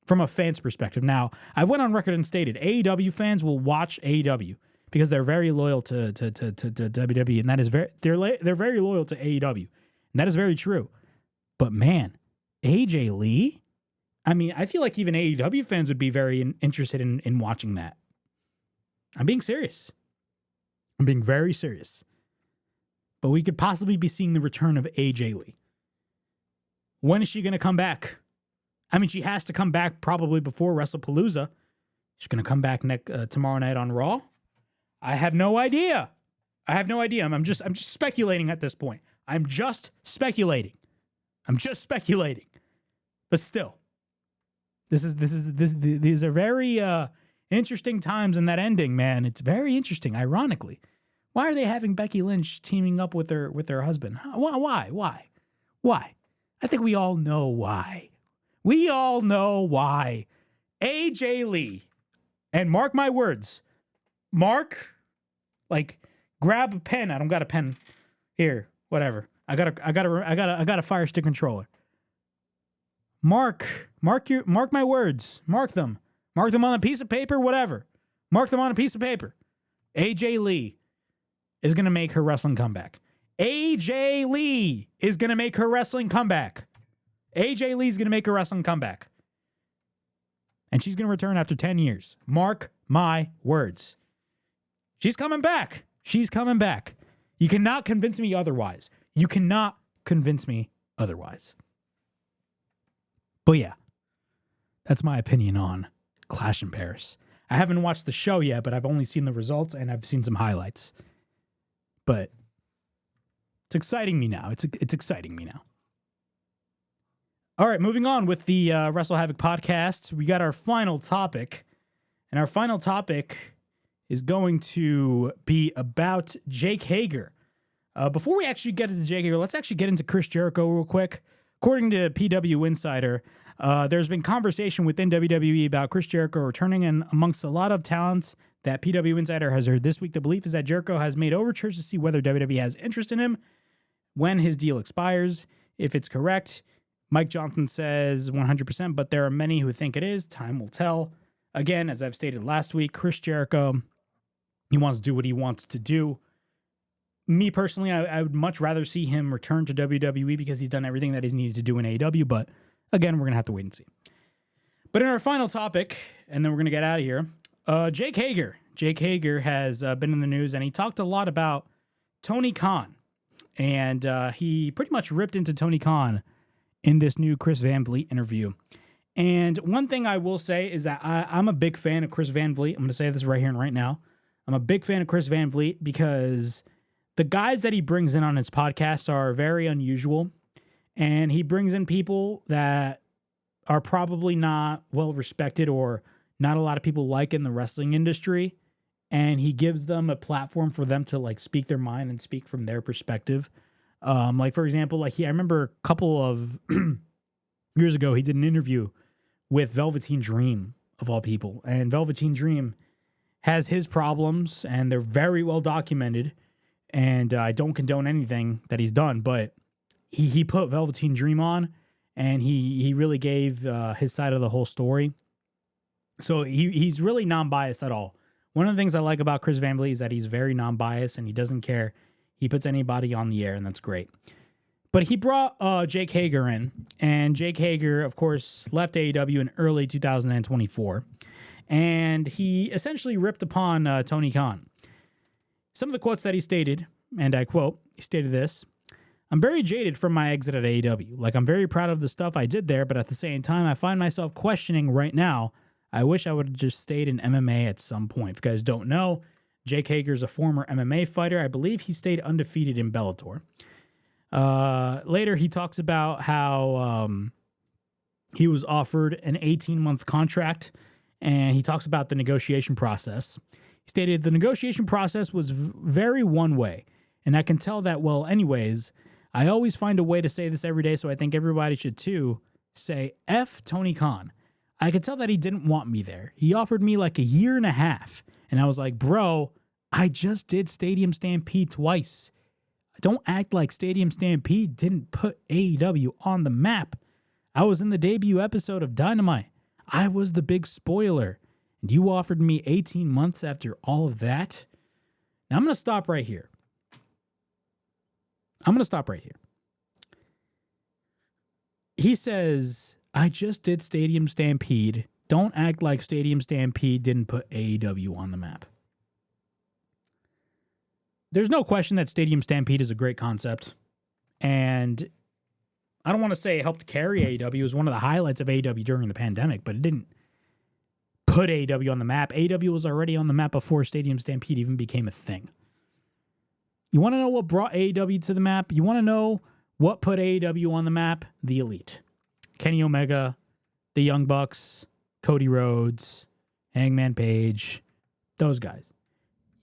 Speaker 3: from a fan's perspective. Now, I went on record and stated AEW fans will watch AEW because they're very loyal to WWE, and that is they're very loyal to AEW, and that is very true. But man, AJ Lee, I mean, I feel like even AEW fans would be very interested in watching that. I'm being serious. I'm being very serious. But we could possibly be seeing the return of AJ Lee. When is she going to come back? I mean, she has to come back probably before WrestlePalooza. She's going to come back tomorrow night on Raw. I have no idea. I'm just speculating at this point. I'm just speculating. But still, these are very interesting times in that ending, man. It's very interesting. Ironically, why are they having Becky Lynch teaming up with her husband? Why? I think we all know why. AJ Lee, and mark my words, grab a pen. I don't got a pen here. Whatever. I got a Fire Stick controller. Mark my words. Mark them on a piece of paper. Whatever. Mark them on a piece of paper. AJ Lee is gonna make her wrestling comeback. AJ Lee is gonna make her wrestling comeback. And she's gonna return after 10 years. Mark my words. She's coming back. You cannot convince me otherwise. But yeah, that's my opinion on Clash in Paris. I haven't watched the show yet, but I've only seen the results and I've seen some highlights. But it's exciting me now. It's exciting me now. All right, moving on with the WrestleHavoc podcast. We got our final topic. And our final topic is going to be about Jake Hager. Before we actually get into Jake Hager, let's actually get into Chris Jericho real quick. According to PW Insider, there's been conversation within WWE about Chris Jericho returning, and amongst a lot of talents that PW Insider has heard this week, the belief is that Jericho has made overtures to see whether WWE has interest in him when his deal expires. If it's correct, Mike Johnson says 100%, but there are many who think it is. Time will tell. Again, as I've stated last week, Chris Jericho, he wants to do what he wants to do. Me personally, I would much rather see him return to WWE because he's done everything that he's needed to do in AEW, but again, we're going to have to wait and see. But in our final topic, and then we're going to get out of here, Jake Hager. Jake Hager has been in the news, and he talked a lot about Tony Khan, and he pretty much ripped into Tony Khan in this new Chris Van Vliet interview. And one thing I will say is that I'm a big fan of Chris Van Vliet. I'm going to say this right here and right now. I'm a big fan of Chris Van Vliet because the guys that he brings in on his podcast are very unusual, and he brings in people that are probably not well respected or not a lot of people like in the wrestling industry, and he gives them a platform for them to like speak their mind and speak from their perspective. Like for example, I remember a couple of years ago, he did an interview with Velveteen Dream of all people, and Velveteen Dream has his problems, and they're very well documented. And I don't condone anything that he's done, but he put Velveteen Dream on, and he really gave his side of the whole story. So he's really non-biased at all. One of the things I like about Chris Van Vliet is that he's very non-biased, and he doesn't care. He puts anybody on the air, and that's great. But he brought Jake Hager in, and Jake Hager, of course, left AEW in early 2024, and he essentially ripped upon Tony Khan. Some of the quotes that he stated, and I quote, he stated this, I'm very jaded from my exit at AEW. Like, I'm very proud of the stuff I did there, but at the same time, I find myself questioning right now. I wish I would have just stayed in MMA at some point. If you guys don't know, Jake Hager is a former MMA fighter. I believe he stayed undefeated in Bellator. Later, he talks about how he was offered an 18-month contract, and he talks about the negotiation process. He stated the negotiation process was very one way, and I can tell that, well, anyways, I always find a way to say this every day, so I think everybody should too. Say, F Tony Khan. I could tell that he didn't want me there. He offered me like a year and a half, and I was like, bro, I just did Stadium Stampede twice. Don't act like Stadium Stampede didn't put AEW on the map. I was in the debut episode of Dynamite. I was the big spoiler, and you offered me 18 months after all of that? Now, I'm going to stop right here. He says, I just did Stadium Stampede. Don't act like Stadium Stampede didn't put AEW on the map. There's no question that Stadium Stampede is a great concept. And I don't want to say it helped carry AEW. It was one of the highlights of AEW during the pandemic, but it didn't put AEW on the map. AEW was already on the map before Stadium Stampede even became a thing. You want to know what brought AEW to the map? You want to know what put AEW on the map? The Elite. Kenny Omega, the Young Bucks, Cody Rhodes, Hangman Page, those guys.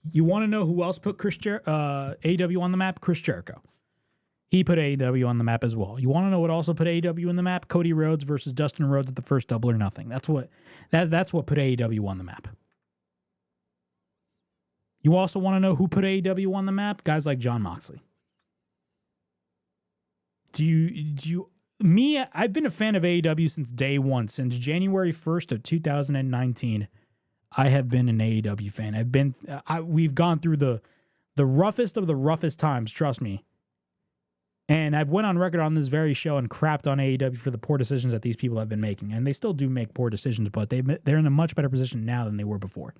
Speaker 3: You want to know who else put AEW on the map? Chris Jericho. He put AEW on the map as well. You want to know what also put AEW on the map? Cody Rhodes versus Dustin Rhodes at the first Double or Nothing. That's what put AEW on the map. You also want to know who put AEW on the map? Guys like Jon Moxley. I've been a fan of AEW since day one. Since January 1st of 2019, I have been an AEW fan. We've gone through the roughest of the roughest times, trust me. And I've went on record on this very show and crapped on AEW for the poor decisions that these people have been making. And they still do make poor decisions, but they're in a much better position now than they were before.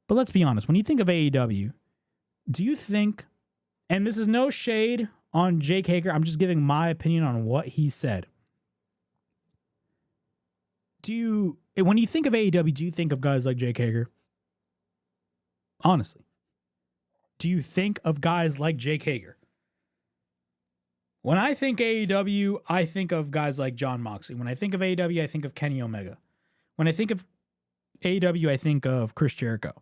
Speaker 3: But let's be honest, when you think of AEW, do you think, and this is no shade on Jake Hager, I'm just giving my opinion on what he said. When you think of AEW, do you think of guys like Jake Hager? Honestly. Do you think of guys like Jake Hager? When I think AEW, I think of guys like Jon Moxley. When I think of AEW, I think of Kenny Omega. When I think of AEW, I think of Chris Jericho.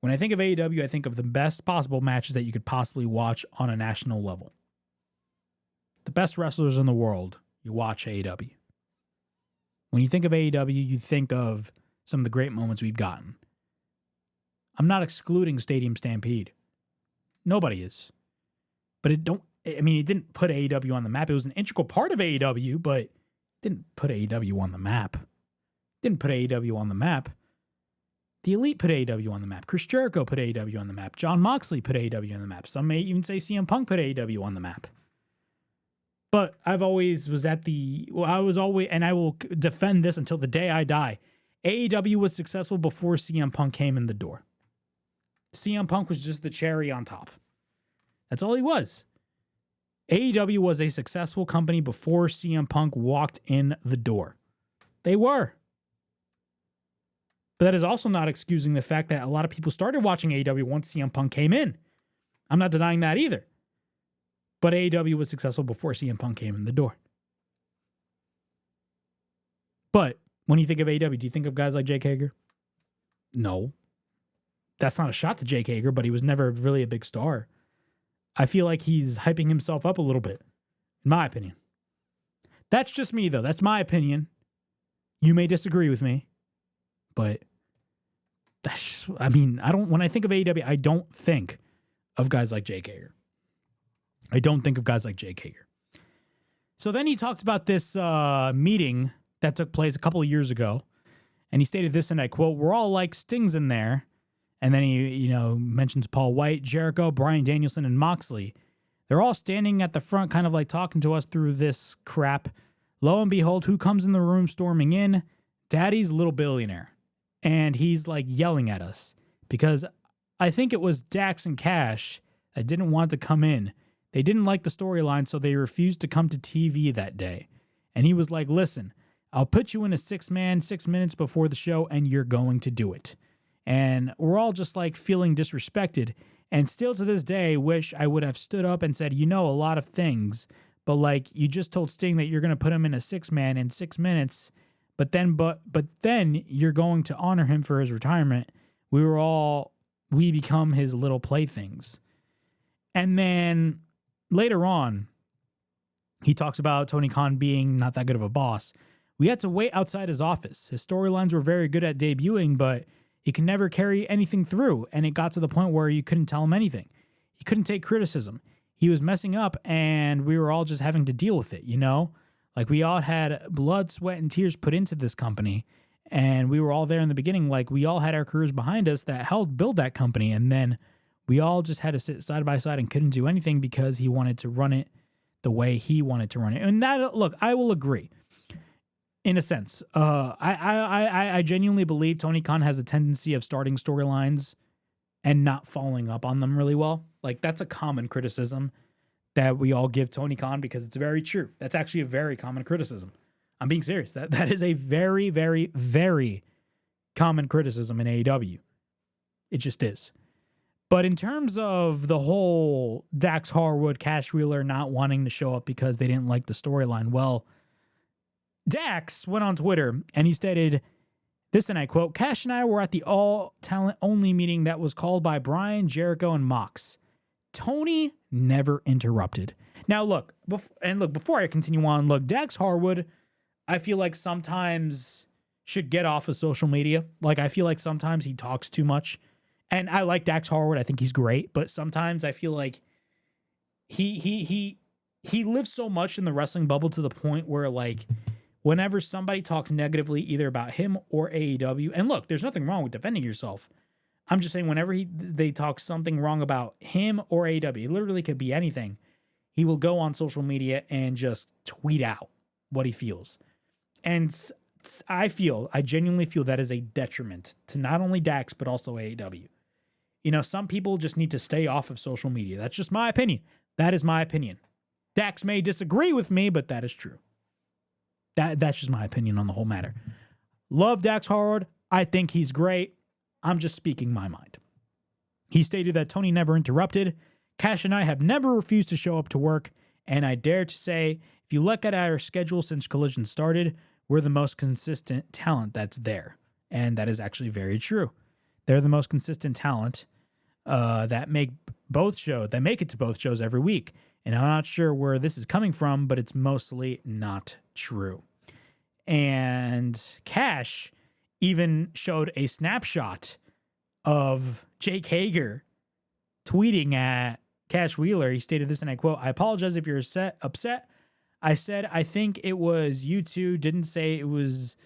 Speaker 3: When I think of AEW, I think of the best possible matches that you could possibly watch on a national level. The best wrestlers in the world, you watch AEW. When you think of AEW, you think of some of the great moments we've gotten. I'm not excluding Stadium Stampede. Nobody is. But it didn't put AEW on the map. It was an integral part of AEW, but it didn't put AEW on the map. Didn't put AEW on the map. The Elite put AEW on the map. Chris Jericho put AEW on the map. Jon Moxley put AEW on the map. Some may even say CM Punk put AEW on the map. But I was always, and I will defend this until the day I die. AEW was successful before CM Punk came in the door. CM Punk was just the cherry on top. That's all he was. AEW was a successful company before CM Punk walked in the door. They were. But that is also not excusing the fact that a lot of people started watching AEW once CM Punk came in. I'm not denying that either. But AEW was successful before CM Punk came in the door. But when you think of AEW, do you think of guys like Jake Hager? No. That's not a shot to Jake Hager, but he was never really a big star. I feel like he's hyping himself up a little bit, in my opinion. That's just me, though. That's my opinion. You may disagree with me, but that's just, when I think of AEW, I don't think of guys like Jake Hager. I don't think of guys like Jake Hager. So then he talks about this meeting that took place a couple of years ago, and he stated this, and I quote, "We're all like stings in there." And then he, mentions Paul White, Jericho, Bryan Danielson, and Moxley. They're all standing at the front, kind of like talking to us through this crap. Lo and behold, who comes in the room storming in? Daddy's Little Billionaire. And he's like yelling at us because I think it was Dax and Cash that didn't want to come in. They didn't like the storyline, so they refused to come to TV that day. And he was like, listen, I'll put you in a 6-man 6 minutes before the show, and you're going to do it. And we're all just like feeling disrespected. And still to this day, wish I would have stood up and said, a lot of things, but like you just told Sting that you're going to put him in a 6-man in 6 minutes, but then you're going to honor him for his retirement. We become his little playthings. And then later on, he talks about Tony Khan being not that good of a boss. We had to wait outside his office. His storylines were very good at debuting, but he could never carry anything through, and it got to the point where you couldn't tell him anything. He couldn't take criticism. He was messing up, and we were all just having to deal with it, Like, we all had blood, sweat, and tears put into this company, and we were all there in the beginning. Like, we all had our careers behind us that helped build that company, and then we all just had to sit side by side and couldn't do anything because he wanted to run it the way he wanted to run it. And that, look, I will agree. In a sense, I genuinely believe Tony Khan has a tendency of starting storylines and not following up on them really well. Like, that's a common criticism that we all give Tony Khan because it's very true. That's actually a very common criticism. I'm being serious. That is a very, very, very common criticism in AEW. It just is. But in terms of the whole Dax Harwood, Cash Wheeler not wanting to show up because they didn't like the storyline, well, Dax went on Twitter and he stated this, and I quote, Cash and I were at the all-talent-only meeting that was called by Bryan, Jericho, and Mox. Tony never interrupted. Now, look, before I continue on, Dax Harwood, I feel like sometimes should get off of social media. Like, I feel like sometimes he talks too much. And I like Dax Harwood. I think he's great. But sometimes I feel like he lives so much in the wrestling bubble to the point where, like, whenever somebody talks negatively either about him or AEW, and look, there's nothing wrong with defending yourself. I'm just saying whenever they talk something wrong about him or AEW, it literally could be anything, he will go on social media and just tweet out what he feels. And I genuinely feel that is a detriment to not only Dax, but also AEW. Some people just need to stay off of social media. That's just my opinion. That is my opinion. Dax may disagree with me, but that is true. That's just my opinion on the whole matter. Love Dax Harwood. I think he's great. I'm just speaking my mind. He stated that Tony never interrupted. Cash and I have never refused to show up to work, and I dare to say, if you look at our schedule since Collision started, we're the most consistent talent that's there. And that is actually very true. They're the most consistent talent that make it to both shows every week. And I'm not sure where this is coming from, but it's mostly not true. And Cash even showed a snapshot of Jake Hager tweeting at Cash Wheeler. He stated this, and I quote, I apologize if you're upset. I said, I think it was you two. Didn't say it was,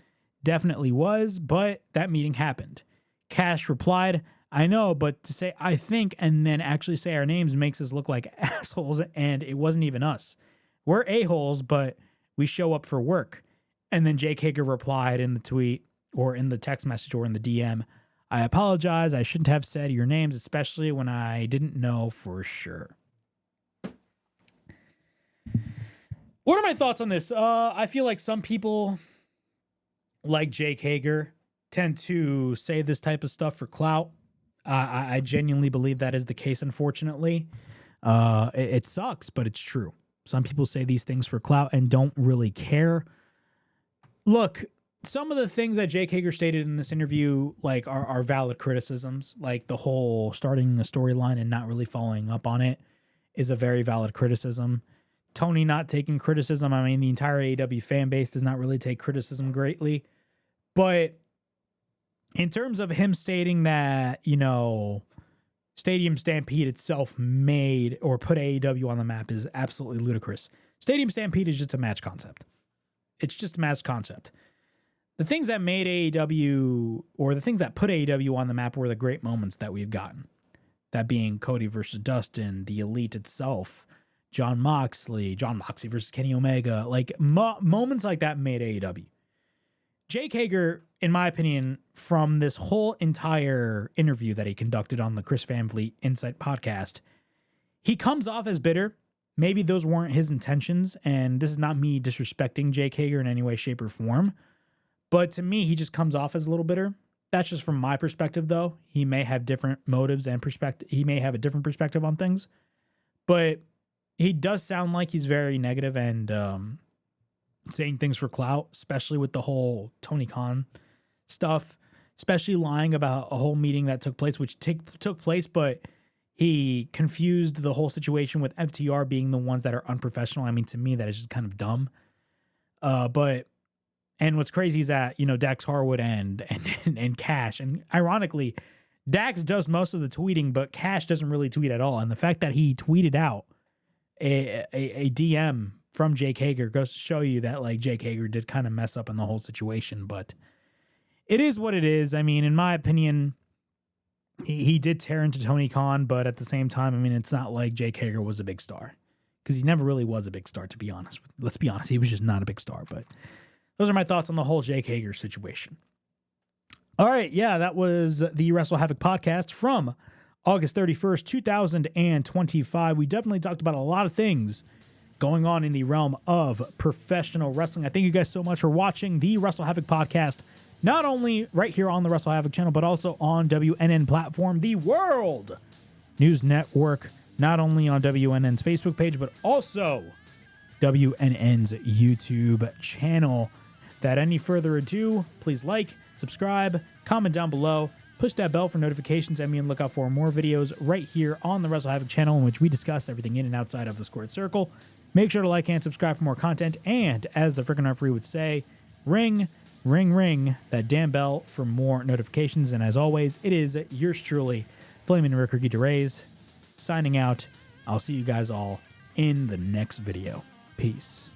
Speaker 3: definitely was, but that meeting happened. Cash replied, I know, but to say I think and then actually say our names makes us look like assholes, and it wasn't even us. We're a-holes, but we show up for work. And then Jake Hager replied in the tweet or in the text message or in the DM, I apologize. I shouldn't have said your names, especially when I didn't know for sure. What are my thoughts on this? I feel like some people like Jake Hager tend to say this type of stuff for clout. I genuinely believe that is the case, unfortunately. It sucks, but it's true. Some people say these things for clout and don't really care. Look, some of the things that Jake Hager stated in this interview are valid criticisms. Like the whole starting a storyline and not really following up on it is a very valid criticism. Tony not taking criticism. I mean, the entire AEW fan base does not really take criticism greatly. But in terms of him stating that, Stadium Stampede itself made or put AEW on the map is absolutely ludicrous. Stadium Stampede is just a match concept. It's just a match concept. The things that made AEW or the things that put AEW on the map were the great moments that we've gotten. That being Cody versus Dustin, the Elite itself, John Moxley versus Kenny Omega. Moments like that made AEW. Jake Hager, in my opinion, from this whole entire interview that he conducted on the Chris Van Vliet Insight podcast, he comes off as bitter. maybe those weren't his intentions, and this is not me disrespecting Jake Hager in any way, shape, or form, but to me, he just comes off as a little bitter. That's just from my perspective, though. He may have different motives and perspective. He may have a different perspective on things, but he does sound like he's very negative and saying things for clout, especially with the whole Tony Khan stuff, especially lying about a whole meeting that took place, which took place, but he confused the whole situation with FTR being the ones that are unprofessional. I mean, to me, that is just kind of dumb. And what's crazy is that, Dax Harwood and Cash, and ironically, Dax does most of the tweeting, but Cash doesn't really tweet at all. And the fact that he tweeted out a DM from Jake Hager goes to show you that, like, Jake Hager did kind of mess up in the whole situation, but it is what it is. I mean, in my opinion, he did tear into Tony Khan, but at the same time, I mean, it's not like Jake Hager was a big star, because he never really was a big star, to be honest. Let's be honest, he was just not a big star, but those are my thoughts on the whole Jake Hager situation. All right, yeah, that was the WrestleHavoc podcast from August 31st, 2025. We definitely talked about a lot of things going on in the realm of professional wrestling. I thank you guys so much for watching the WrestleHavoc podcast, not only right here on the WrestleHavoc channel, but also on WNN platform, the World News Network, not only on WNN's Facebook page, but also WNN's YouTube channel. Without any further ado, please like, subscribe, comment down below, push that bell for notifications, and be on the lookout for more videos right here on the WrestleHavoc channel in which we discuss everything in and outside of the squared circle. Make sure to like and subscribe for more content, and as the freaking referee would say, ring, ring, ring that damn bell for more notifications. And as always, it is yours truly, Flaming Ricky DeRays, signing out. I'll see you guys all in the next video. Peace.